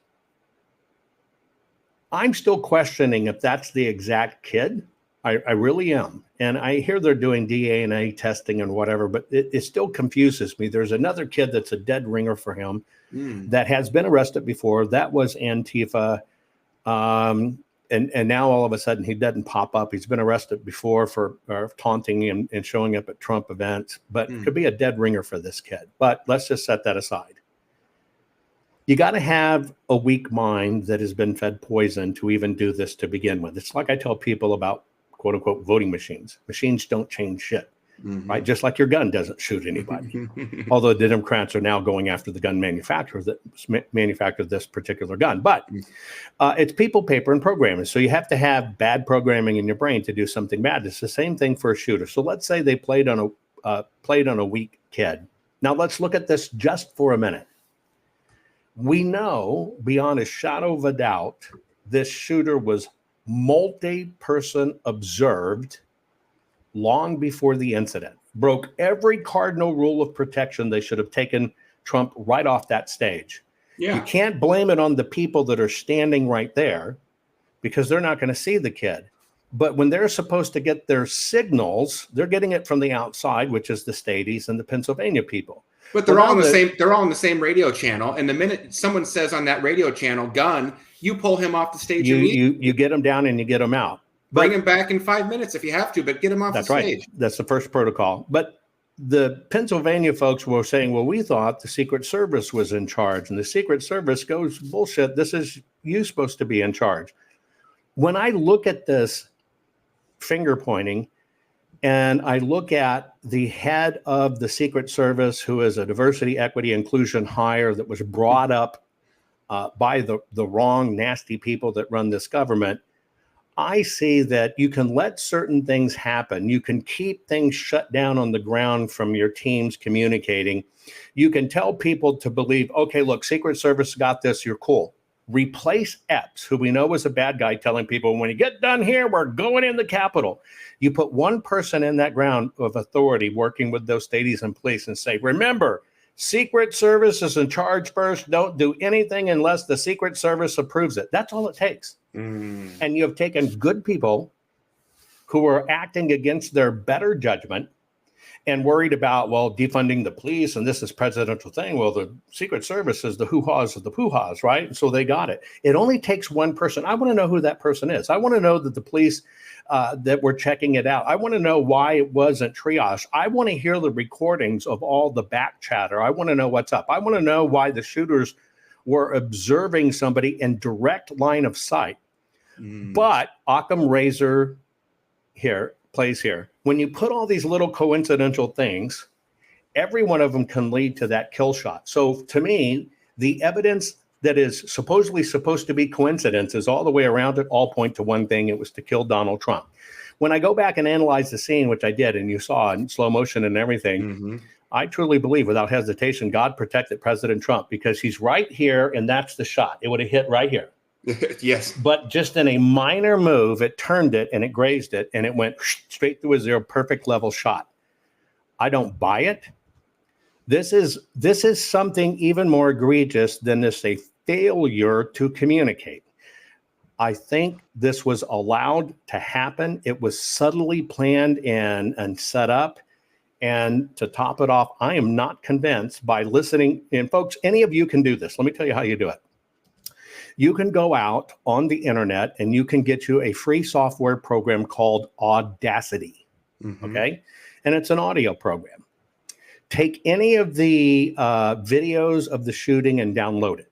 I'm still questioning if that's the exact kid. I really am. And I hear they're doing DNA testing and whatever, but it still confuses me. There's another kid that's a dead ringer for him that has been arrested before. That was Antifa. And now all of a sudden he doesn't pop up. He's been arrested before for taunting and showing up at Trump events, but could be a dead ringer for this kid. But let's just set that aside. You got to have a weak mind that has been fed poison to even do this to begin with. It's like I tell people about quote unquote voting machines. Machines don't change shit, right? Just like your gun doesn't shoot anybody. Although the Democrats are now going after the gun manufacturers that manufactured this particular gun. But it's people, paper, and programming. So you have to have bad programming in your brain to do something bad. It's the same thing for a shooter. So let's say they played on a weak kid. Now let's look at this just for a minute. We know beyond a shadow of a doubt, this shooter was multi-person observed long before the incident. Broke every cardinal rule of protection. They should have taken Trump right off that stage. Yeah. You can't blame it on the people that are standing right there because they're not going to see the kid. But when they're supposed to get their signals, they're getting it from the outside, which is the Stadies and the Pennsylvania people. But they're all on the same. They're all on the same radio channel. And the minute someone says on that radio channel, "gun," you pull him off the stage. You get him down and you get him out. Bring him back in 5 minutes if you have to, but get him off the stage. Right. That's the first protocol. But the Pennsylvania folks were saying, well, we thought the Secret Service was in charge. And the Secret Service goes, bullshit, this is you supposed to be in charge. When I look at this finger pointing and I look at the head of the Secret Service, who is a diversity, equity, inclusion hire that was brought up by the wrong, nasty people that run this government, I see that you can let certain things happen. You can keep things shut down on the ground from your teams communicating. You can tell people to believe, okay, look, Secret Service got this, you're cool. Replace Epps, who we know was a bad guy, telling people, when you get done here, we're going in the Capitol. You put one person in that ground of authority working with those Stadies and police and say, remember, Secret Service is in charge first. Don't do anything unless the Secret Service approves it. That's all it takes. And you have taken good people who are acting against their better judgment and worried about, well, defunding the police and this is presidential thing. Well, the Secret Service is the hoo-haws of the poo-haws, right? So they got it. It only takes one person. I want to know who that person is. I want to know that the police that were checking it out. I want to know why it wasn't triage. I want to hear the recordings of all the back chatter. I want to know what's up. I want to know why the shooters were observing somebody in direct line of sight. But Occam razor plays here. When you put all these little coincidental things, every one of them can lead to that kill shot. So to me, the evidence that is supposedly supposed to be coincidences all the way around it all point to one thing. It was to kill Donald Trump. When I go back and analyze the scene, which I did, and you saw in slow motion and everything, I truly believe without hesitation, God protected President Trump because he's right here and that's the shot. It would have hit right here. Yes. But just in a minor move, it turned it and it grazed it and it went straight through a zero, perfect level shot. I don't buy it. This is something even more egregious than this, a failure to communicate. I think this was allowed to happen. It was subtly planned and set up. And to top it off, I am not convinced by listening. And folks, any of you can do this. Let me tell you how you do it. You can go out on the internet and you can get you a free software program called Audacity. Okay. And it's an audio program. Take any of the videos of the shooting and download it.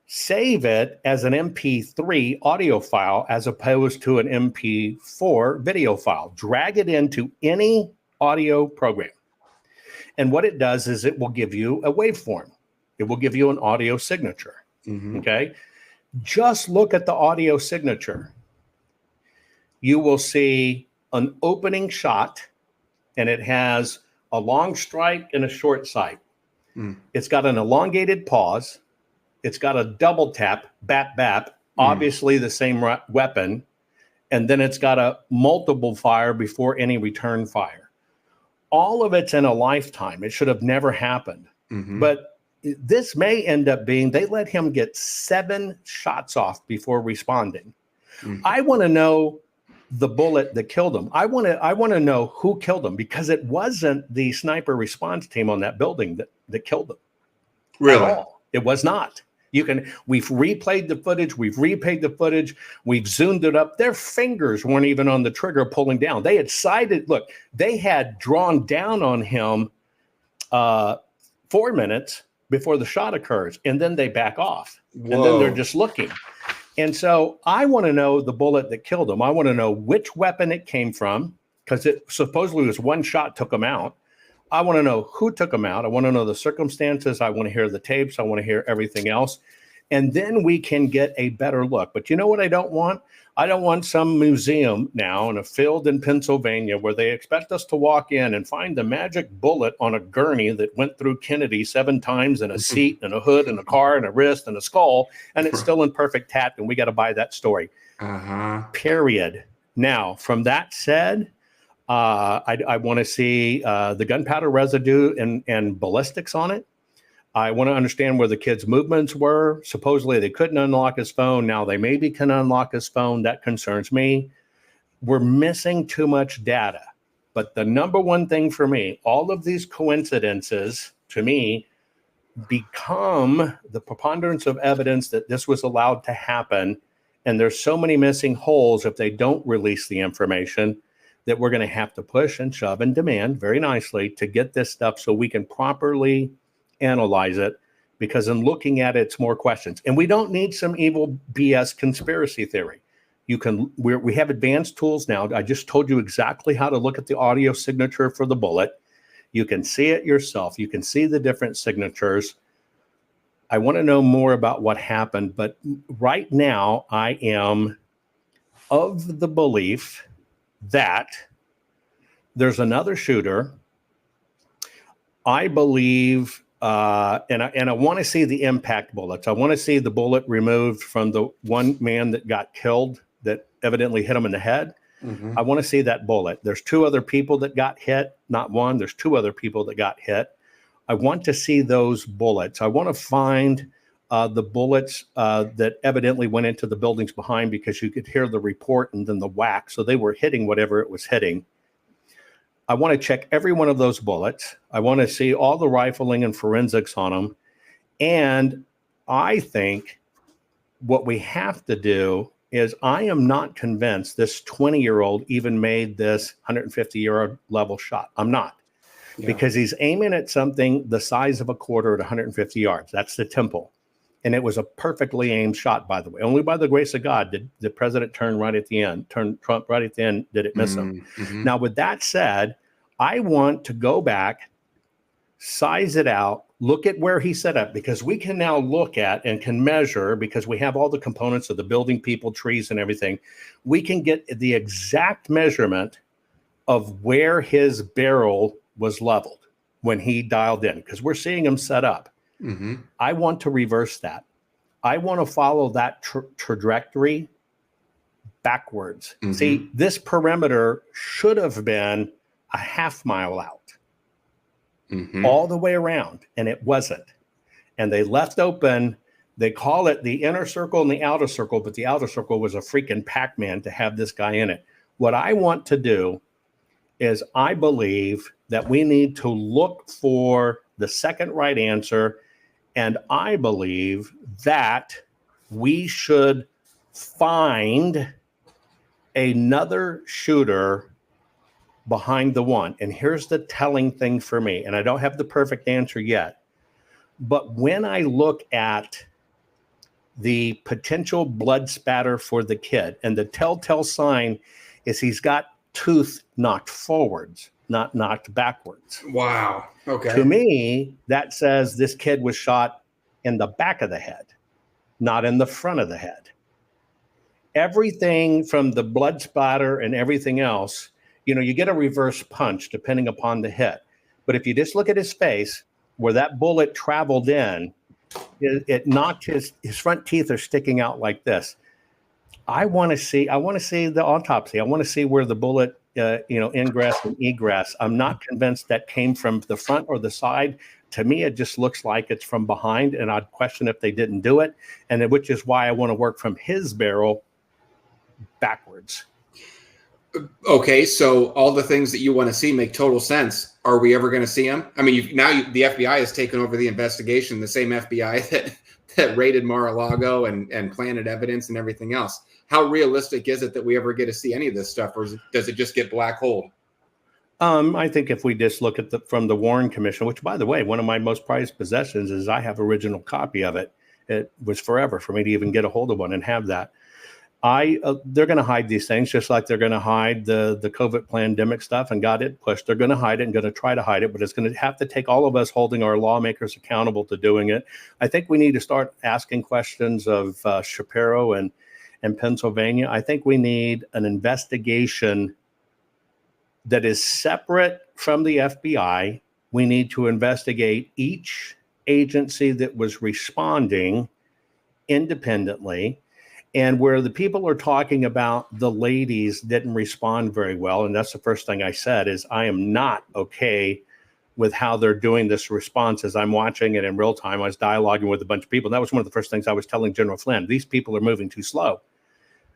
Save it as an MP3 audio file as opposed to an MP4 video file. Drag it into any audio program. And what it does is it will give you a waveform. It will give you an audio signature. Okay. Just look at the audio signature. You will see an opening shot, and it has a long strike and a short sight. It's got an elongated pause. It's got a double tap, bap, bap, obviously the same weapon. And then it's got a multiple fire before any return fire. All of it's in a lifetime. It should have never happened. But this may end up being, they let him get 7 shots off before responding. I want to know the bullet that killed him. I want to know who killed him, because it wasn't the sniper response team on that building that killed him. Really? At all. It was not. We've replayed the footage. We've zoomed it up. Their fingers weren't even on the trigger pulling down. They had sighted, look, they had drawn down on him 4 minutes before the shot occurs, and then they back off. Whoa. And then they're just looking. And so I want to know the bullet that killed him. I want to know which weapon it came from, because it supposedly was one shot took him out. I want to know who took him out. I want to know the circumstances. I want to hear the tapes. I want to hear everything else. And then we can get a better look. But you know what I don't want? I don't want some museum now in a field in Pennsylvania where they expect us to walk in and find the magic bullet on a gurney that went through Kennedy 7 times, and a seat and a hood and a car and a wrist and a skull, and it's still in perfect tat, and we got to buy that story. Period. Now, from that said, I want to see the gunpowder residue and ballistics on it. I want to understand where the kid's movements were. Supposedly they couldn't unlock his phone. Now they maybe can unlock his phone. That concerns me. We're missing too much data. But the number one thing for me, all of these coincidences to me become the preponderance of evidence that this was allowed to happen. And there's so many missing holes if they don't release the information that we're going to have to push and shove and demand very nicely to get this stuff so we can properly analyze it, because in looking at it, it's more questions. And we don't need some evil BS conspiracy theory. We have advanced tools now. I just told you exactly how to look at the audio signature for the bullet. You can see it yourself. You can see the different signatures. I want to know more about what happened, but right now I am of the belief that there's another shooter. I believe, and I want to see the impact bullets. I want to see the bullet removed from the one man that got killed that evidently hit him in the head. I want to see that bullet. There's 2 other people that got hit, not one. There's 2 other people that got hit. I want to see those bullets. I want to find the bullets that evidently went into the buildings behind, because you could hear the report and then the whack. So they were hitting whatever it was hitting. I want to check every one of those bullets. I want to see all the rifling and forensics on them. And I think what we have to do is, I am not convinced this 20-year-old even made this 150-yard level shot. I'm not. Because he's aiming at something the size of a quarter at 150 yards. That's the temple. And it was a perfectly aimed shot, by the way. Only by the grace of God did the president turn right at the end, turn Trump right at the end, did it miss him. Now, with that said, I want to go back, size it out, look at where he set up, because we can now look at and can measure, because we have all the components of the building, people, trees, and everything. We can get the exact measurement of where his barrel was leveled when he dialed in, because we're seeing him set up. I want to reverse that. I want to follow that trajectory backwards. See, this perimeter should have been a half mile out, all the way around, and it wasn't. And they left open, they call it the inner circle and the outer circle, but the outer circle was a freaking Pac-Man to have this guy in it. What I want to do is, I believe that we need to look for the second right answer. And I believe that we should find another shooter behind the one. And here's the telling thing for me, and I don't have the perfect answer yet, but when I look at the potential blood spatter for the kid, and the telltale sign is he's got tooth knocked forwards, not knocked backwards. Wow. Okay. To me, that says this kid was shot in the back of the head, not in the front of the head. Everything from the blood spatter and everything else, you get a reverse punch depending upon the hit. But if you just look at his face, where that bullet traveled in, it knocked his front teeth are sticking out like this. I want to see the autopsy. I want to see where the bullet, ingress and egress. I'm not convinced that came from the front or the side. To me, it just looks like it's from behind, and I'd question if they didn't do it, which is why I want to work from his barrel backwards. Okay, so all the things that you want to see make total sense. Are we ever going to see them? I mean, the FBI has taken over the investigation, the same FBI that raided Mar-a-Lago and planted evidence and everything else. How realistic is it that we ever get to see any of this stuff, or does it just get black holed? I think if we just look at from the Warren Commission, which, by the way, one of my most prized possessions is I have original copy of it. It was forever for me to even get a hold of one and have that. They're going to hide these things, just like they're going to hide the COVID pandemic stuff and got it pushed. They're going to hide it and going to try to hide it, but it's going to have to take all of us holding our lawmakers accountable to doing it. I think we need to start asking questions of Shapiro and Pennsylvania. I think we need an investigation that is separate from the FBI. We need to investigate each agency that was responding independently. And where the people are talking about the ladies didn't respond very well, and that's the first thing I said, is I am not okay with how they're doing this response. As I'm watching it in real time, I was dialoguing with a bunch of people. And that was one of the first things I was telling General Flynn. These people are moving too slow.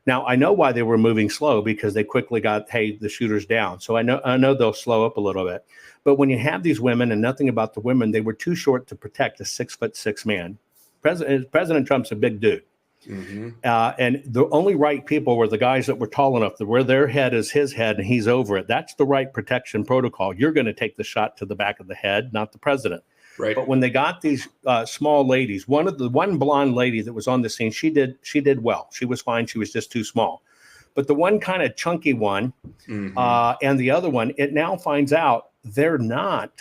Now, I know why they were moving slow, because they quickly got, hey, the shooter's down. So I know they'll slow up a little bit. But when you have these women, and nothing about the women, they were too short to protect a 6'6" man. President Trump's a big dude. Mm-hmm. And the only right people were the guys that were tall enough that where their head is his head and he's over it. That's the right protection protocol. You're going to take the shot to the back of the head, not the president. Right. But when they got these small ladies, one blonde lady that was on the scene, she did well. She was fine. She was just too small. But the one kind of chunky one, mm-hmm. And the other one, it now finds out they're not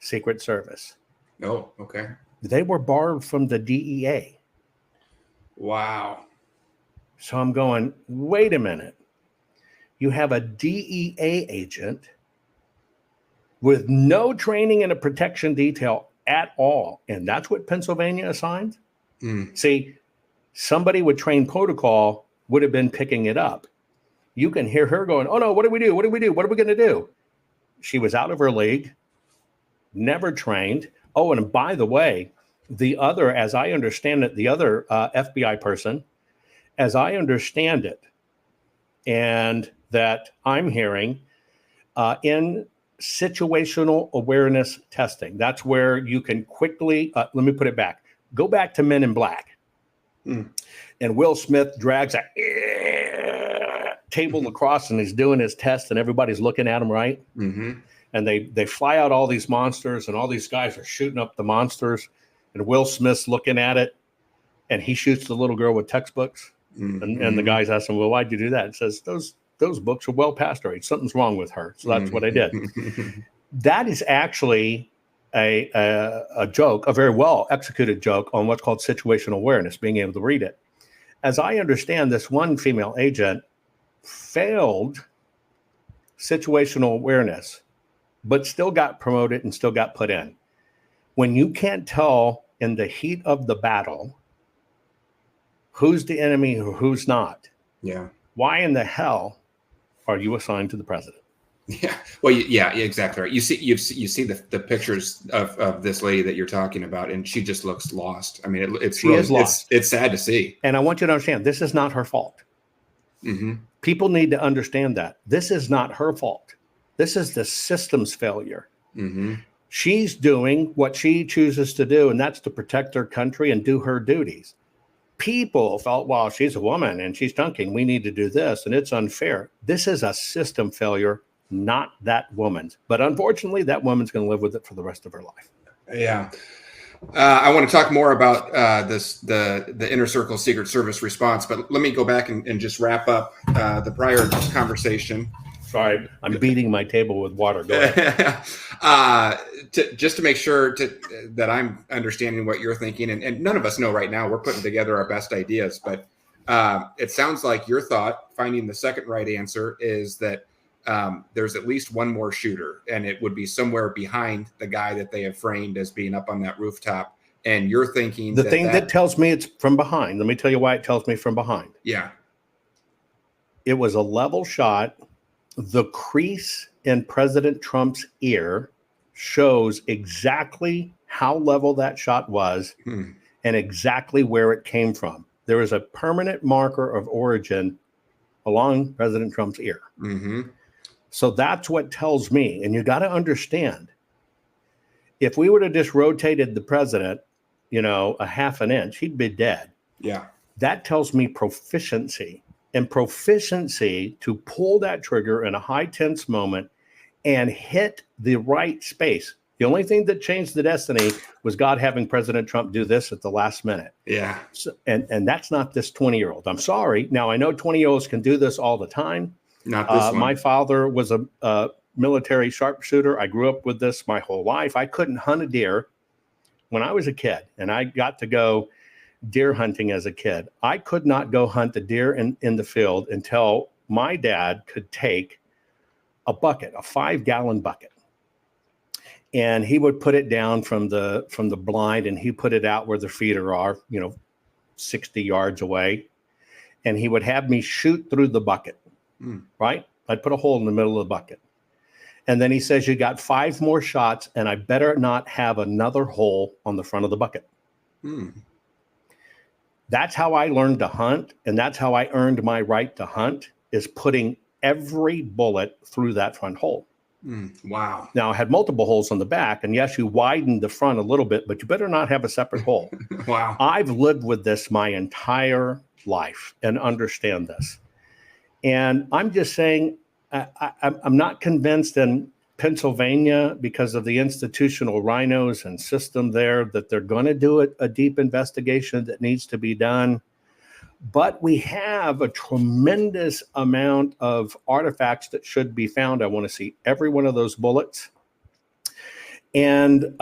Secret Service. Oh, okay. They were borrowed from the DEA. Wow. So I'm going, wait a minute. You have a DEA agent with no training in a protection detail at all. And that's what Pennsylvania assigned? See, somebody with trained protocol would have been picking it up. You can hear her going, oh no, what do we do? What do we do? What are we going to do? She was out of her league, never trained. Oh, and by the way, the other, as I understand it, the other FBI person, as I understand it, and that I'm hearing in situational awareness testing, that's where you can quickly, let me put it back, go back to Men in Black. And Will Smith drags a table across and he's doing his test and everybody's looking at him, right? Mm-hmm. And they fly out all these monsters and all these guys are shooting up the monsters. And Will Smith's looking at it, and he shoots the little girl with textbooks. Mm-hmm. And the guys ask him, well, why'd you do that? And says, those books are well past her age. Something's wrong with her. So that's what I did. That is actually a joke, a very well executed joke on what's called situational awareness, being able to read it. As I understand, this one female agent failed situational awareness, but still got promoted and still got put in. When you can't tell in the heat of the battle who's the enemy or who's not, why in the hell are you assigned to the president? Yeah, well, yeah, exactly right. You see the pictures of this lady that you're talking about, and she just looks lost. I mean, she is lost. It's sad to see. And I want you to understand, this is not her fault. Mm-hmm. People need to understand that this is not her fault. This is the system's failure. Mm-hmm. She's doing what she chooses to do, and that's to protect her country and do her duties. people felt, well, she's a woman and she's dunking. We need to do this, and it's unfair. This is a system failure, not that woman's. But unfortunately, that woman's going to live with it for the rest of her life. Yeah. I want to talk more about the Inner Circle Secret Service response, but let me go back and just wrap up the prior conversation. Sorry, I'm beating my table with water. Go ahead. Just to make sure that I'm understanding what you're thinking, and none of us know right now. We're putting together our best ideas, but it sounds like your thought, finding the second right answer, is that there's at least one more shooter, and it would be somewhere behind the guy that they have framed as being up on that rooftop. And you're thinking the thing that tells me it's from behind. Let me tell you why it tells me from behind. Yeah. It was a level shot. The crease in President Trump's ear shows exactly how level that shot was and exactly where it came from. There is a permanent marker of origin along President Trump's ear. Mm-hmm. So that's what tells me. And you got to understand, if we would have just rotated the president, a half an inch, he'd be dead. Yeah. That tells me proficiency. And proficiency to pull that trigger in a high tense moment and hit the right space. The only thing that changed the destiny was God having President Trump do this at the last minute. Yeah. So, and that's not this 20-year-old. I'm sorry. Now, I know 20-year-olds can do this all the time. Not this one. My father was a military sharpshooter. I grew up with this my whole life. I couldn't hunt a deer when I was a kid, and I got to go deer hunting as a kid. I could not go hunt a deer in the field until my dad could take a bucket, a 5-gallon bucket, and he would put it down from the blind, and he put it out where the feeder are, 60 yards away, and he would have me shoot through the bucket. Right? I'd put a hole in the middle of the bucket, and then he says, you got 5 more shots, and I better not have another hole on the front of the bucket. That's how I learned to hunt, and that's how I earned my right to hunt, is putting every bullet through that front hole. Wow. Now, I had multiple holes on the back, and yes, you widened the front a little bit, but you better not have a separate hole. Wow. I've lived with this my entire life and understand this. And I'm just saying, I'm not convinced in Pennsylvania, because of the institutional rhinos and system there, that they're going to do a deep investigation that needs to be done. But we have a tremendous amount of artifacts that should be found. I want to see every one of those bullets. And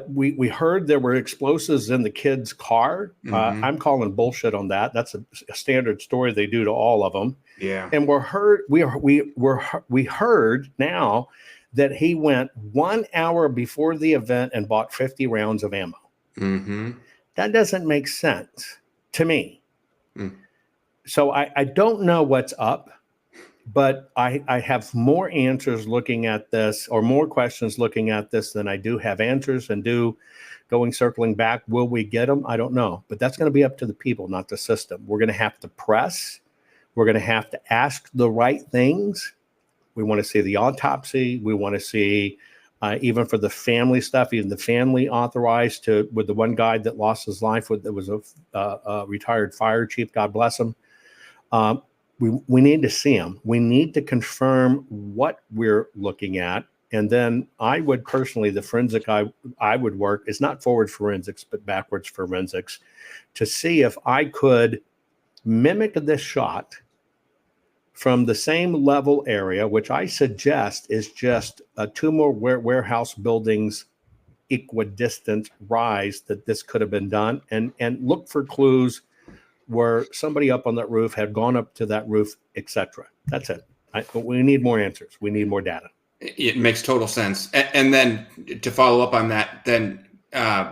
we heard there were explosives in the kid's car. I'm calling bullshit on that. That's a standard story they do to all of them. Yeah. And we heard now that he went 1 hour before the event and bought 50 rounds of ammo. That doesn't make sense to me. So I don't know what's up, but I have more answers looking at this, or more questions looking at this, than I do have answers, and circling back. Will we get them? I don't know, but that's going to be up to the people, not the system. We're going to have to press. We're going to have to ask the right things. We want to see the autopsy. We want to see, even for the family stuff, even the family authorized with the one guy that lost his life, that was a retired fire chief, God bless him. We need to see him. We need to confirm what we're looking at. And then I would personally, the forensic I would work is not forward forensics, but backwards forensics, to see if I could mimic this shot from the same level area, which I suggest is just 2 more warehouse buildings equidistant rise, that this could have been done, and look for clues where somebody up on that roof had gone up to that roof, etc. That's it. But we need more answers. We need more data. It makes total sense. And then to follow up on that,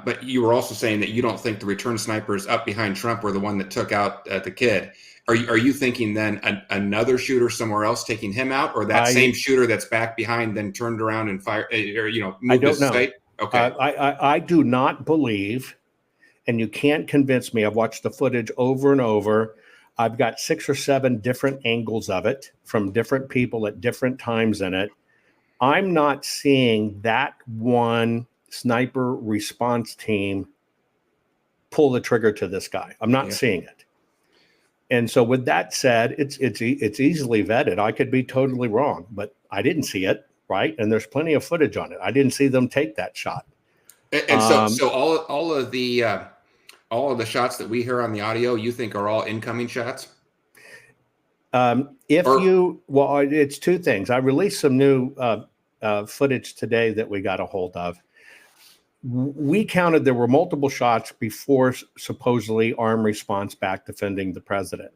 but you were also saying that you don't think the return snipers up behind Trump were the one that took out the kid. Are you thinking then another shooter somewhere else taking him out, or that same shooter that's back behind then turned around and fired, or moved his sight? Okay. I do not believe, and you can't convince me. I've watched the footage over and over. I've got 6 or 7 different angles of it from different people at different times in it. I'm not seeing that one sniper response team pull the trigger to this guy. I'm not seeing it. And so with that said, it's easily vetted. I could be totally wrong, but I didn't see it, right? And there's plenty of footage on it. I didn't see them take that shot. And so all of the shots that we hear on the audio, you think are all incoming shots? It's two things. I released some new footage today that we got a hold of. We counted there were multiple shots before supposedly armed response back defending the president.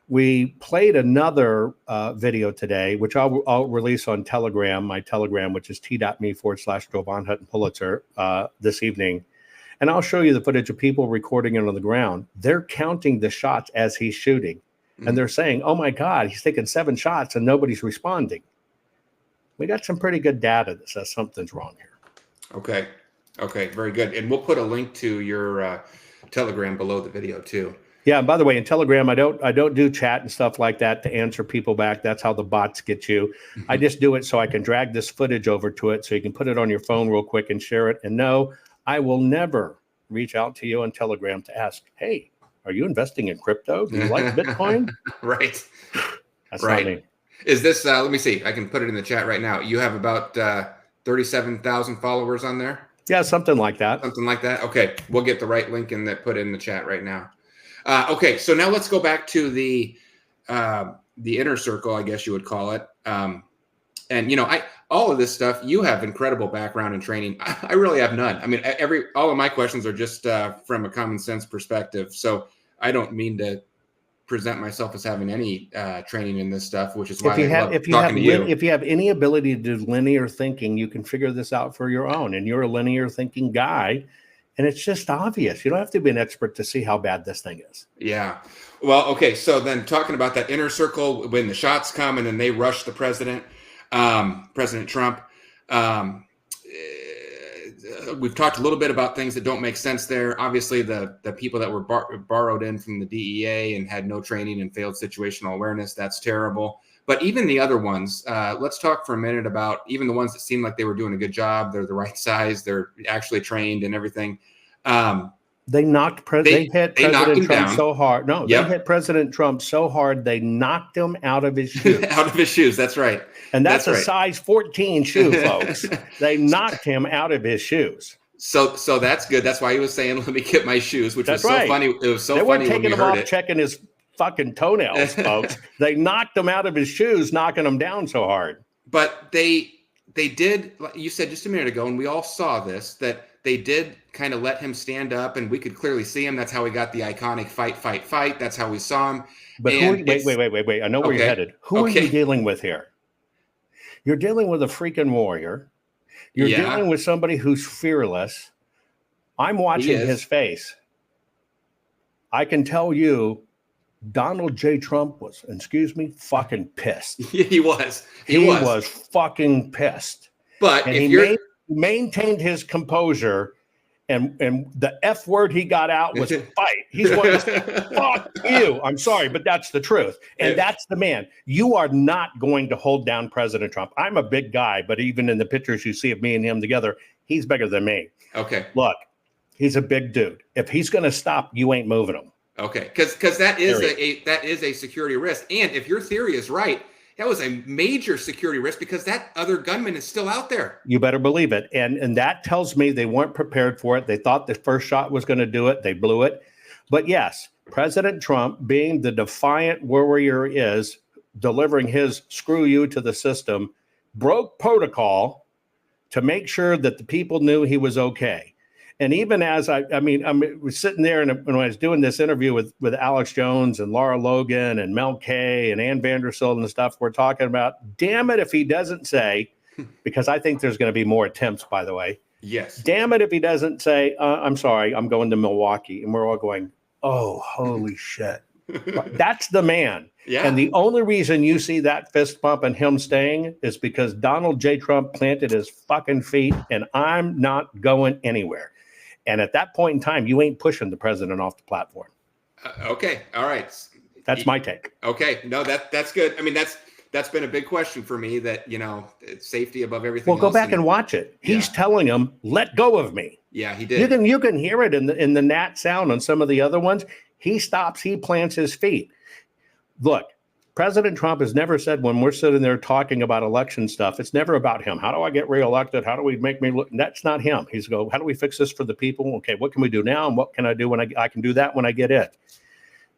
We played another video today, which I'll release on Telegram, my Telegram, which is t.me/Jovan Hutton Pulitzer this evening. And I'll show you the footage of people recording it on the ground. They're counting the shots as he's shooting. And they're saying, oh, my God, he's taking 7 shots and nobody's responding. We got some pretty good data that says something's wrong here. Okay, very good. And we'll put a link to your Telegram below the video, too. Yeah, and by the way, in Telegram, I don't do chat and stuff like that to answer people back. That's how the bots get you. I just do it so I can drag this footage over to it so you can put it on your phone real quick and share it. And no, I will never reach out to you on Telegram to ask, hey, are you investing in crypto? Do you like Bitcoin? Right. That's right. Not me. Is this, let me see. I can put it in the chat right now. You have about 37,000 followers on there? Yeah, something like that. Something like that. Okay. We'll get the right link in that put in the chat right now. Okay. So now let's go back to the inner circle, I guess you would call it. And, you know, all of this stuff, you have incredible background and training. I really have none. I mean, all of my questions are just from a common sense perspective. So I don't mean to present myself as having any training in this stuff, which is why I love talking to you. If you have any ability to do linear thinking, you can figure this out for your own. And you're a linear thinking guy. And it's just obvious. You don't have to be an expert to see how bad this thing is. Yeah. Well, okay. So then talking about that inner circle, when the shots come and then they rush the president, President Trump, we've talked a little bit about things that don't make sense there. Obviously, the people that were borrowed in from the DEA and had no training and failed situational awareness, that's terrible. But even the other ones, let's talk for a minute about even the ones that seem like they were doing a good job. They're the right size. They're actually trained and everything. They hit President Trump down so hard. No, they hit President Trump so hard they knocked him out of his shoes. Out of his shoes. That's right. And that's a size 14 shoe, folks. They knocked him out of his shoes. So that's good. That's why he was saying, "Let me get my shoes," which was so funny. It was so funny. They weren't taking when we him heard off, checking his fucking toenails, folks. They knocked him out of his shoes, knocking him down so hard. But they did. You said just a minute ago, and we all saw this, that they did kind of let him stand up, and we could clearly see him. That's how we got the iconic fight. That's how we saw him. But wait. I know where you're headed. Who are you dealing with here? You're dealing with a freaking warrior. You're dealing with somebody who's fearless. I'm watching his face. I can tell you, Donald J. Trump was, fucking pissed. He was. He was fucking pissed. But and he maintained his composure, and the F word he got out was fight. He's going to say, fuck you. I'm sorry, but that's the truth. And that's the man. You are not going to hold down President Trump. I'm a big guy, but even in the pictures you see of me and him together, he's bigger than me. Okay. Look, he's a big dude. If he's going to stop, you ain't moving him. Okay. Because that is a security risk. And if your theory is right, that was a major security risk because that other gunman is still out there. You better believe it. And that tells me they weren't prepared for it. They thought the first shot was going to do it. They blew it. But yes, President Trump, being the defiant warrior is, delivering his screw you to the system, broke protocol to make sure that the people knew he was okay. And even as I was sitting there and when I was doing this interview with Alex Jones and Laura Logan and Mel Kay and Ann Vandersilt and stuff, we're talking about, damn it if he doesn't say, because I think there's going to be more attempts, by the way. Yes. Damn it if he doesn't say, I'm sorry, I'm going to Milwaukee. And we're all going, oh, holy shit. That's the man. Yeah. And the only reason you see that fist pump and him staying is because Donald J. Trump planted his fucking feet and I'm not going anywhere. And at that point in time, you ain't pushing the president off the platform. Okay. All right. That's my take. Okay. No, that's good. I mean, that's been a big question for me, that, it's safety above everything Well, go else. back and watch it. He's telling him, let go of me. Yeah, he did. You can hear it in the Nat sound on some of the other ones. He stops, he plants his feet. Look, President Trump has never said, when we're sitting there talking about election stuff, it's never about him. How do I get reelected? How do we make me look? That's not him. He's go, how do we fix this for the people? Okay, what can we do now? And what can I do when I can do that when I get it?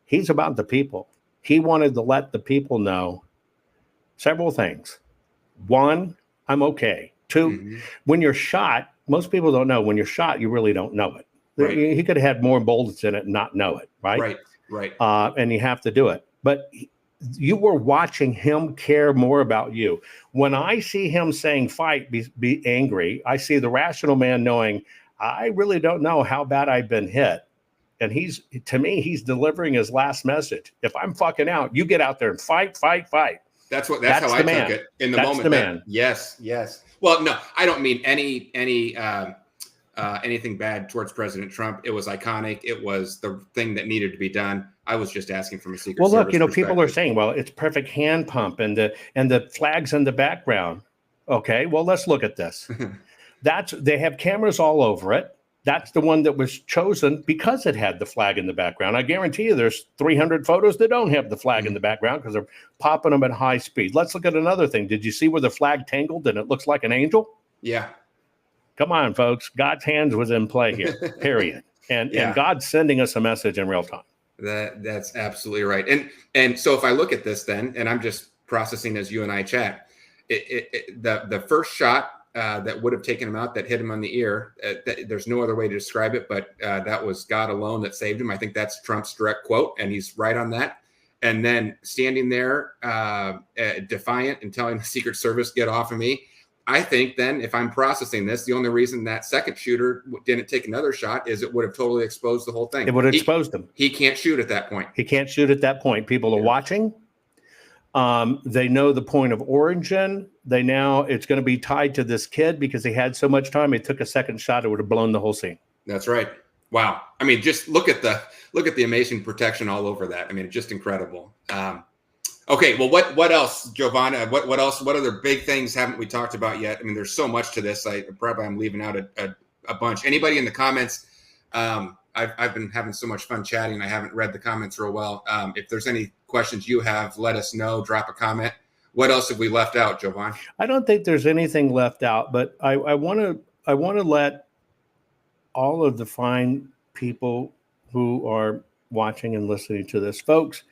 He's about the people. He wanted to let the people know several things. One, I'm okay. Two, when you're shot, most people don't know. When you're shot, you really don't know it. Right. He could have had more bullets in it and not know it, right? Right. And you have to do it. But you were watching him care more about you. When I see him saying fight, be angry, I see the rational man knowing, I really don't know how bad I've been hit. And to me, he's delivering his last message. If I'm fucking out, you get out there and fight. That's how I took it in the moment. That's the man. Yes. Well, no, I don't mean anything bad towards President Trump. It was iconic. It was the thing that needed to be done. I was just asking from a Secret Service look, people are saying, well, it's perfect hand pump and the flags in the background. Okay, well, let's look at this. They have cameras all over it. That's the one that was chosen because it had the flag in the background. I guarantee you there's 300 photos that don't have the flag in the background because they're popping them at high speed. Let's look at another thing. Did you see where the flag tangled and it looks like an angel? Yeah. Come on, folks. God's hands was in play here, period. And God's sending us a message in real time. That's absolutely right. And so if I look at this then, and I'm just processing as you and I chat, the first shot that would have taken him out, that hit him on the ear, there's no other way to describe it, but that was God alone that saved him. I think that's Trump's direct quote, and he's right on that. And then standing there defiant and telling the Secret Service, get off of me. I think then, if I'm processing this, the only reason that second shooter didn't take another shot is it would have totally exposed the whole thing. It would have exposed him. He can't shoot at that point. People are watching. They know the point of origin. It's going to be tied to this kid because he had so much time. He took a second shot. It would have blown the whole scene. That's right. Wow. I mean, just look at the amazing protection all over that. I mean, it's just incredible. Okay, well, what else, Giovanna? What else? What other big things haven't we talked about yet? I mean, there's so much to this. I'm leaving out a bunch. Anybody in the comments? I've been having so much fun chatting. I haven't read the comments real well. If there's any questions you have, let us know. Drop a comment. What else have we left out, Jovan? I don't think there's anything left out, but I want to let all of the fine people who are watching and listening to this, folks.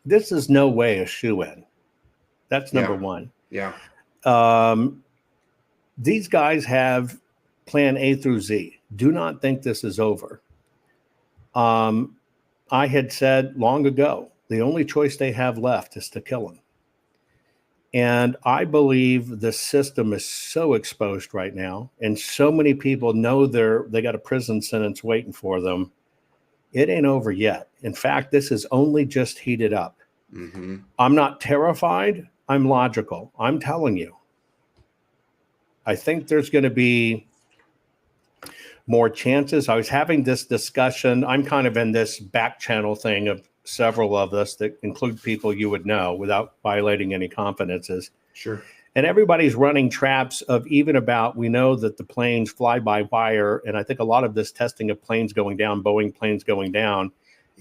This is no way a shoe-in. That's number one. Yeah. These guys have plan A through Z. Do not think this is over. I had said long ago, the only choice they have left is to kill him. And I believe the system is so exposed right now, and so many people know they got a prison sentence waiting for them. It ain't over yet. In fact, this is only just heated up. Mm-hmm. I'm not terrified. I'm logical. I'm telling you. I think there's going to be more chances. I was having this discussion. I'm kind of in this back channel thing of several of us that include people you would know without violating any confidences. Sure. And everybody's running traps of even about, we know that the planes fly by wire. And I think a lot of this testing of planes going down, Boeing planes going down,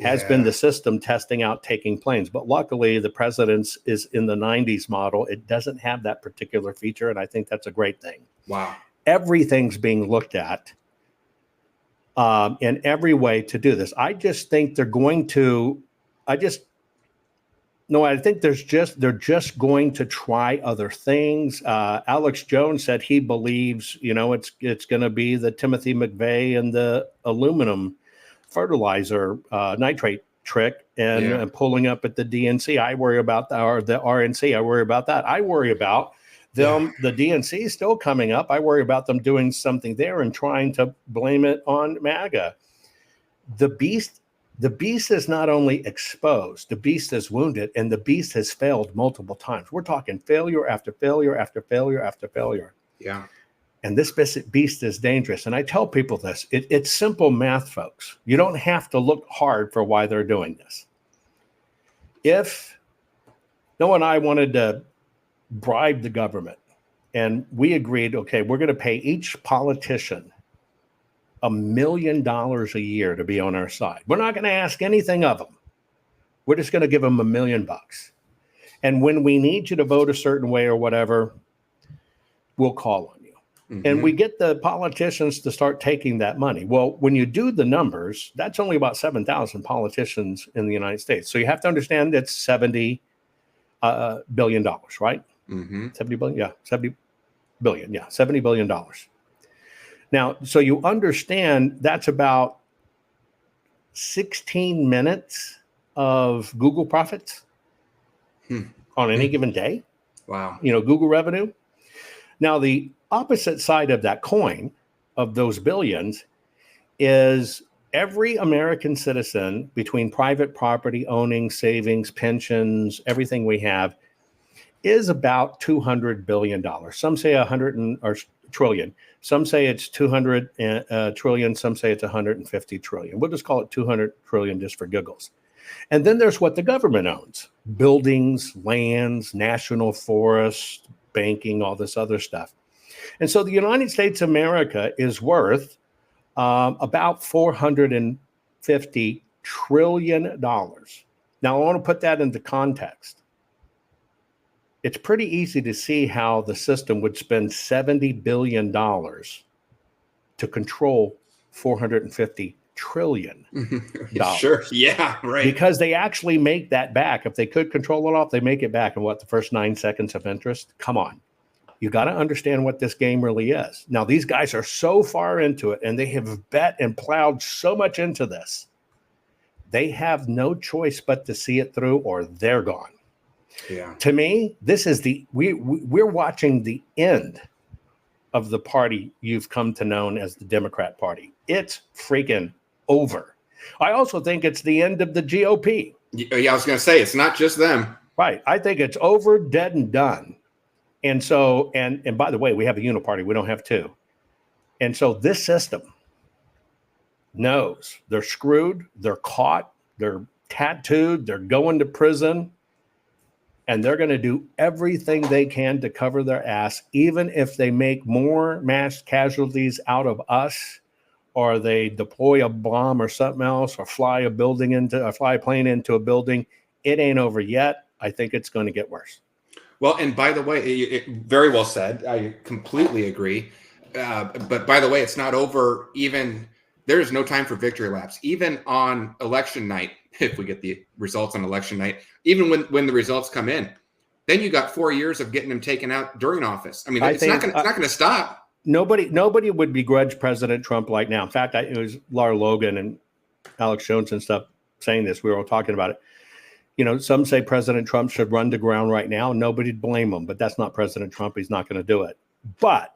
has been the system testing out taking planes. But luckily, the president's is in the 90s model. It doesn't have that particular feature. And I think that's a great thing. Wow. Everything's being looked at in every way to do this. I just think they're going to, I think they're just going to try other things. Alex Jones said he believes, it's going to be the Timothy McVeigh and the aluminum fertilizer nitrate trick and pulling up at the DNC. I worry about that, or the RNC. I worry about that. I worry about them. The DNC is still coming up. I worry about them doing something there and trying to blame it on MAGA. The beast is not only exposed, the beast is wounded, and the beast has failed multiple times. We're talking failure after failure after failure after failure. Yeah. And this beast is dangerous. And I tell people this, it's simple math, folks. You don't have to look hard for why they're doing this. If Noah and I wanted to bribed the government. And we agreed, okay, we're going to pay each politician $1 million a year to be on our side. We're not going to ask anything of them. We're just going to give them $1 million. And when we need you to vote a certain way or whatever, we'll call on you. Mm-hmm. And we get the politicians to start taking that money. Well, when you do the numbers, that's only about 7,000 politicians in the United States. So you have to understand it's $70 billion, right? Mm-hmm. 70 billion? Yeah, 70 billion. Yeah, $70 billion. Now, so you understand that's about 16 minutes of Google profits on any given day. Wow. Google revenue. Now, the opposite side of that coin of those billions is every American citizen, between private property owning, savings, pensions, everything we have, is about $200 billion. Some say 100 or trillion. Some say it's 200 trillion. Some say it's 150 trillion. We'll just call it 200 trillion just for giggles. And then there's what the government owns: buildings, lands, national forests, banking, all this other stuff. And so the United States of America is worth about $450 trillion. Now, I want to put that into context. It's pretty easy to see how the system would spend $70 billion to control $450 trillion. Sure. Yeah, right. Because they actually make that back. If they could control it off, they make it back in the first 9 seconds of interest? Come on. You got to understand what this game really is. Now, these guys are so far into it, and they have bet and plowed so much into this. They have no choice but to see it through, or they're gone. Yeah. To me, this is we're watching the end of the party you've come to know as the Democrat Party. It's freaking over. I also think it's the end of the GOP. Yeah, I was going to say, it's not just them. Right. I think it's over, dead, and done. And so, and by the way, we have a uniparty. We don't have two. And so this system knows they're screwed, they're caught, they're tattooed, they're going to prison. And they're going to do everything they can to cover their ass, even if they make more mass casualties out of us, or they deploy a bomb or something else, or fly a plane into a building. It ain't over yet. I think it's going to get worse. Well, and by the way, very well said. I completely agree. But by the way, it's not over. Even there is no time for victory laps. Even on election night, if we get the results on election night, even when the results come in, then you got 4 years of getting them taken out during office. I mean, it's not going to stop. Nobody would begrudge President Trump right now. In fact, it was Lara Logan and Alex Jones and stuff saying this. We were all talking about it. Some say President Trump should run to ground right now. Nobody'd blame him, but that's not President Trump. He's not going to do it. But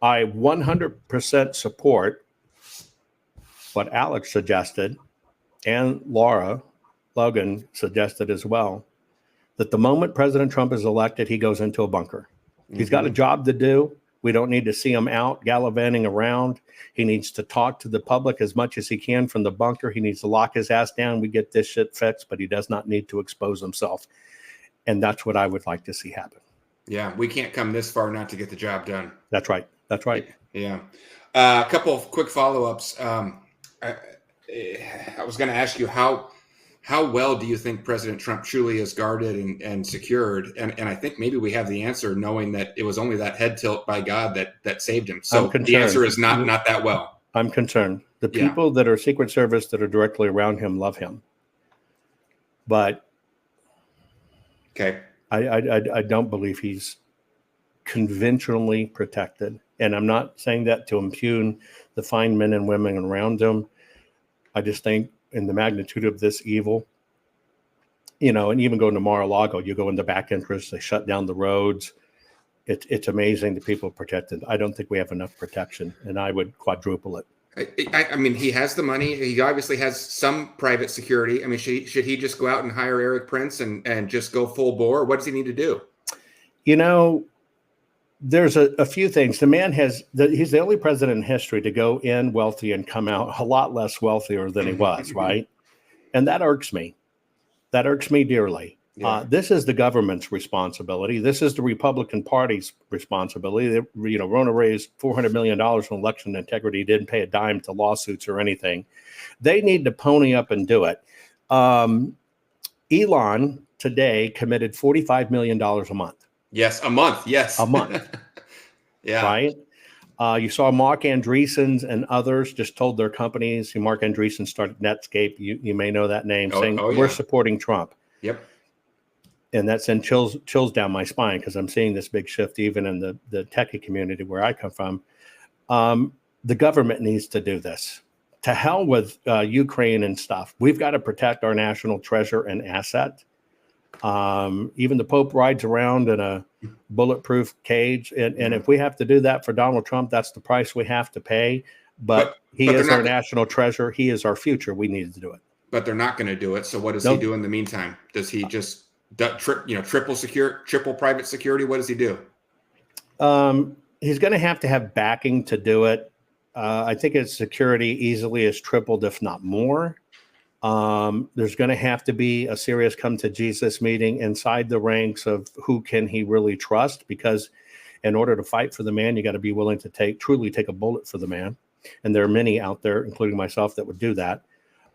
I 100% support what Alex suggested, and Lara Logan suggested as well, that the moment President Trump is elected, he goes into a bunker. Mm-hmm. He's got a job to do. We don't need to see him out gallivanting around. He needs to talk to the public as much as he can from the bunker. He needs to lock his ass down. We get this shit fixed, but he does not need to expose himself. And that's what I would like to see happen. Yeah, we can't come this far not to get the job done. That's right. That's right. Yeah. A couple of quick follow-ups. I was going to ask you, how well do you think President Trump truly is guarded and secured? And I think maybe we have the answer, knowing that it was only that head tilt by God that saved him. So the answer is not that well. I'm concerned. The people that are Secret Service that are directly around him love him. But okay, I don't believe he's conventionally protected. And I'm not saying that to impugn the fine men and women around him. I just think in the magnitude of this evil, and even going to Mar-a-Lago, you go in the back entrance, they shut down the roads. It's amazing the people protected. I don't think we have enough protection, and I would quadruple it. I mean, he has the money. He obviously has some private security. I mean, should he just go out and hire Eric Prince and just go full bore? What does he need to do? There's a few things. The man he's the only president in history to go in wealthy and come out a lot less wealthier than he was, right? And that irks me. That irks me dearly. Yeah. This is the government's responsibility. This is the Republican Party's responsibility. Rona raised $400 million on election integrity, didn't pay a dime to lawsuits or anything. They need to pony up and do it. Elon today committed $45 million a month. Yes, a month. Yes. A month. Yeah. Right? You saw Mark Andreessen and others just told their companies. Mark Andreessen started Netscape. You may know that name, saying we're supporting Trump. Yep. And that sent chills down my spine because I'm seeing this big shift even in the techie community where I come from. The government needs to do this. To hell with Ukraine and stuff. We've got to protect our national treasure and asset. Even the Pope rides around in a bulletproof cage. And if we have to do that for Donald Trump, that's the price we have to pay. But he is our national treasure. He is our future. We need to do it. But they're not going to do it. So what does he do in the meantime? Does he just triple private security? What does he do? He's going to have backing to do it. I think his security easily is tripled, if not more. There's going to have to be a serious come to Jesus meeting inside the ranks of who can he really trust, because in order to fight for the man, you got to be willing to truly take a bullet for the man. And there are many out there, including myself, that would do that.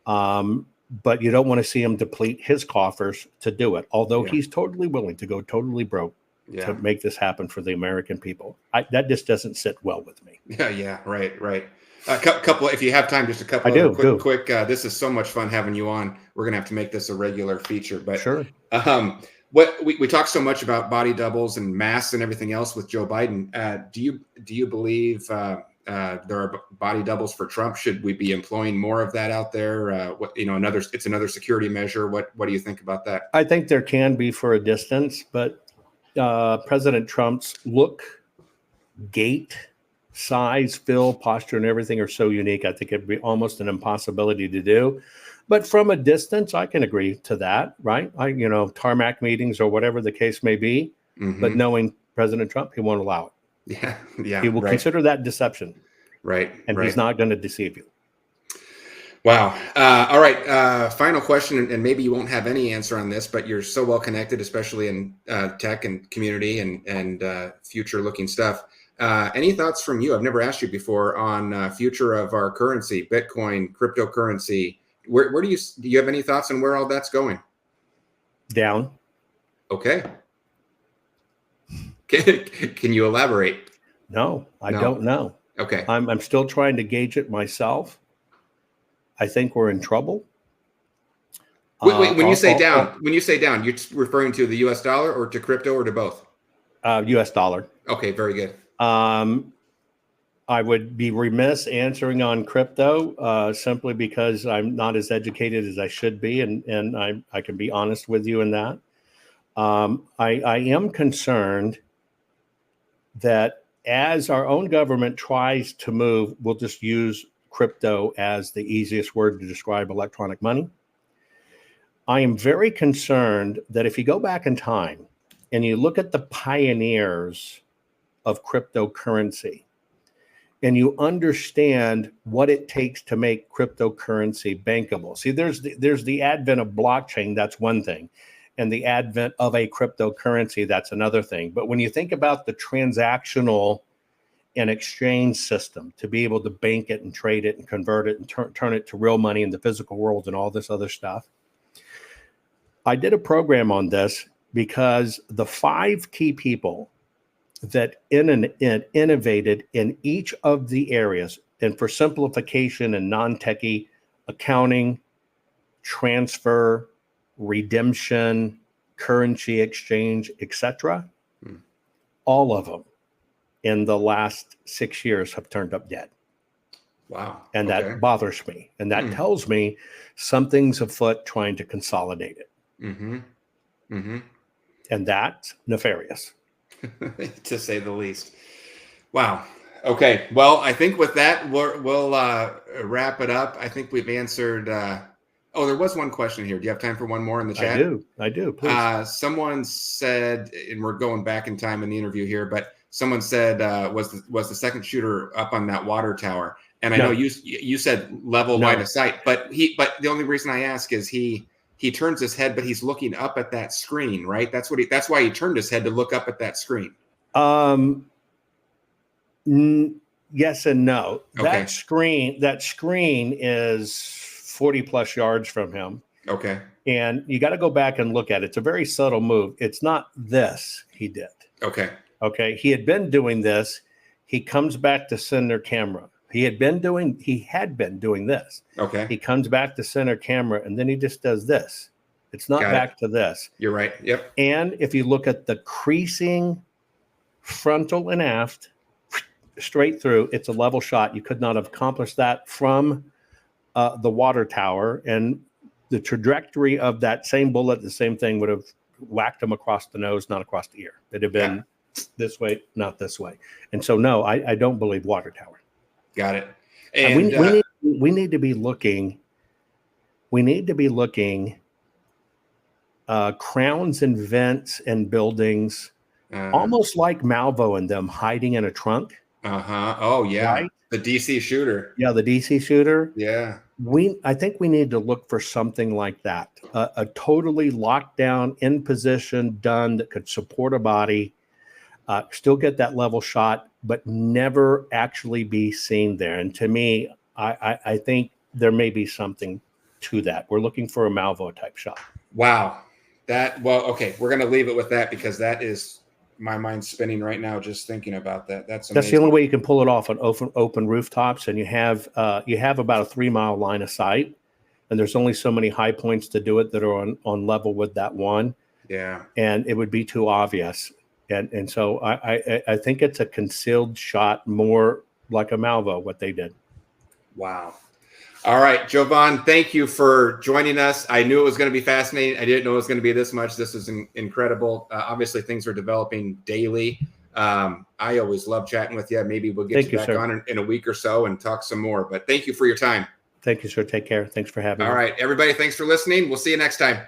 But you don't want to see him deplete his coffers to do it, although he's totally willing to go totally broke to make this happen for the American people. That just doesn't sit well with me. Yeah, right. A couple, if you have time, just a couple. Quick. This is so much fun having you on. We're gonna have to make this a regular feature. But sure. What we talk so much about body doubles and masks and everything else with Joe Biden. Do you believe there are body doubles for Trump? Should we be employing more of that out there? It's another security measure. What do you think about that? I think there can be for a distance, but President Trump's look, gait, size, feel, posture, and everything are so unique. I think it'd be almost an impossibility to do. But from a distance, I can agree to that, right? Tarmac meetings or whatever the case may be. Mm-hmm. But knowing President Trump, he won't allow it. Yeah. He will consider that deception. Right. And he's not going to deceive you. Wow. All right. Final question, and maybe you won't have any answer on this, but you're so well connected, especially in tech and community and future-looking stuff. Any thoughts from you? I've never asked you before on future of our currency, Bitcoin, cryptocurrency. Where do you have any thoughts on where all that's going? Down. Okay. Can you elaborate? No, I don't know. Okay. I'm still trying to gauge it myself. I think we're in trouble. Wait, when you say down, you're referring to the US dollar or to crypto or to both? US dollar. Okay, very good. I would be remiss answering on crypto simply because I'm not as educated as I should be, and I can be honest with you in that. I am concerned that as our own government tries to move, we'll just use crypto as the easiest word to describe electronic money. I am very concerned that if you go back in time and you look at the pioneers of cryptocurrency and you understand what it takes to make cryptocurrency bankable. See, there's the advent of blockchain, that's one thing, and the advent of a cryptocurrency, that's another thing. But when you think about the transactional and exchange system to be able to bank it and trade it and convert it and turn it to real money in the physical world and all this other stuff, I did a program on this because the 5 key people that innovated in each of the areas, and for simplification and non-techie, accounting, transfer, redemption, currency exchange, etc., all of them in the last 6 years have turned up dead. Wow. And that bothers me. And that tells me something's afoot trying to consolidate it. Mm-hmm. Mm-hmm. And that's nefarious. To say the least. Wow. Okay. Well, I think with that, we'll wrap it up. I think we've answered. There was one question here. Do you have time for one more in the chat? I do. Please. Someone said, and we're going back in time in the interview here, but someone said, was the second shooter up on that water tower? And I know you said level line of sight, but the only reason I ask is he he turns his head, but he's looking up at that screen, right? That's why he turned his head, to look up at that screen. Yes and no. Okay. That screen is 40 plus yards from him. Okay. And you got to go back and look at it. It's a very subtle move. It's not this he did. Okay. Okay. He had been doing this. He comes back to center camera. He had been doing this. Okay. He comes back to center camera, and then he just does this. It's not back to this. You're right. Yep. And if you look at the creasing frontal and aft, straight through, it's a level shot. You could not have accomplished that from the water tower. And the trajectory of that same bullet, the same thing, would have whacked him across the nose, not across the ear. It'd have been this way, not this way. And so, no, I don't believe water tower. Got it. And we need to be looking. We need to be looking crowns and vents and buildings, almost like Malvo and them hiding in a trunk. Oh yeah, right? The DC shooter. Yeah, the DC shooter. Yeah. I think we need to look for something like that. A totally locked down, in position, done, that could support a body, still get that level shot, but never actually be seen there. And to me, I think there may be something to that. We're looking for a Malvo type shot. Wow. Okay. We're going to leave it with that, because that is, my mind's spinning right now just thinking about that. That's amazing. That's the only way you can pull it off on open rooftops. And you have about a 3 mile line of sight, and there's only so many high points to do it that are on level with that one. Yeah. And it would be too obvious. And so I think it's a concealed shot, more like a Malvo, what they did. Wow. All right, Jovan, thank you for joining us. I knew it was going to be fascinating. I didn't know it was going to be this much. This is incredible. Obviously, things are developing daily. I always love chatting with you. Maybe we'll get you back on in a week or so and talk some more. But thank you for your time. Thank you, sir. Take care. Thanks for having me. All right, everybody, thanks for listening. We'll see you next time.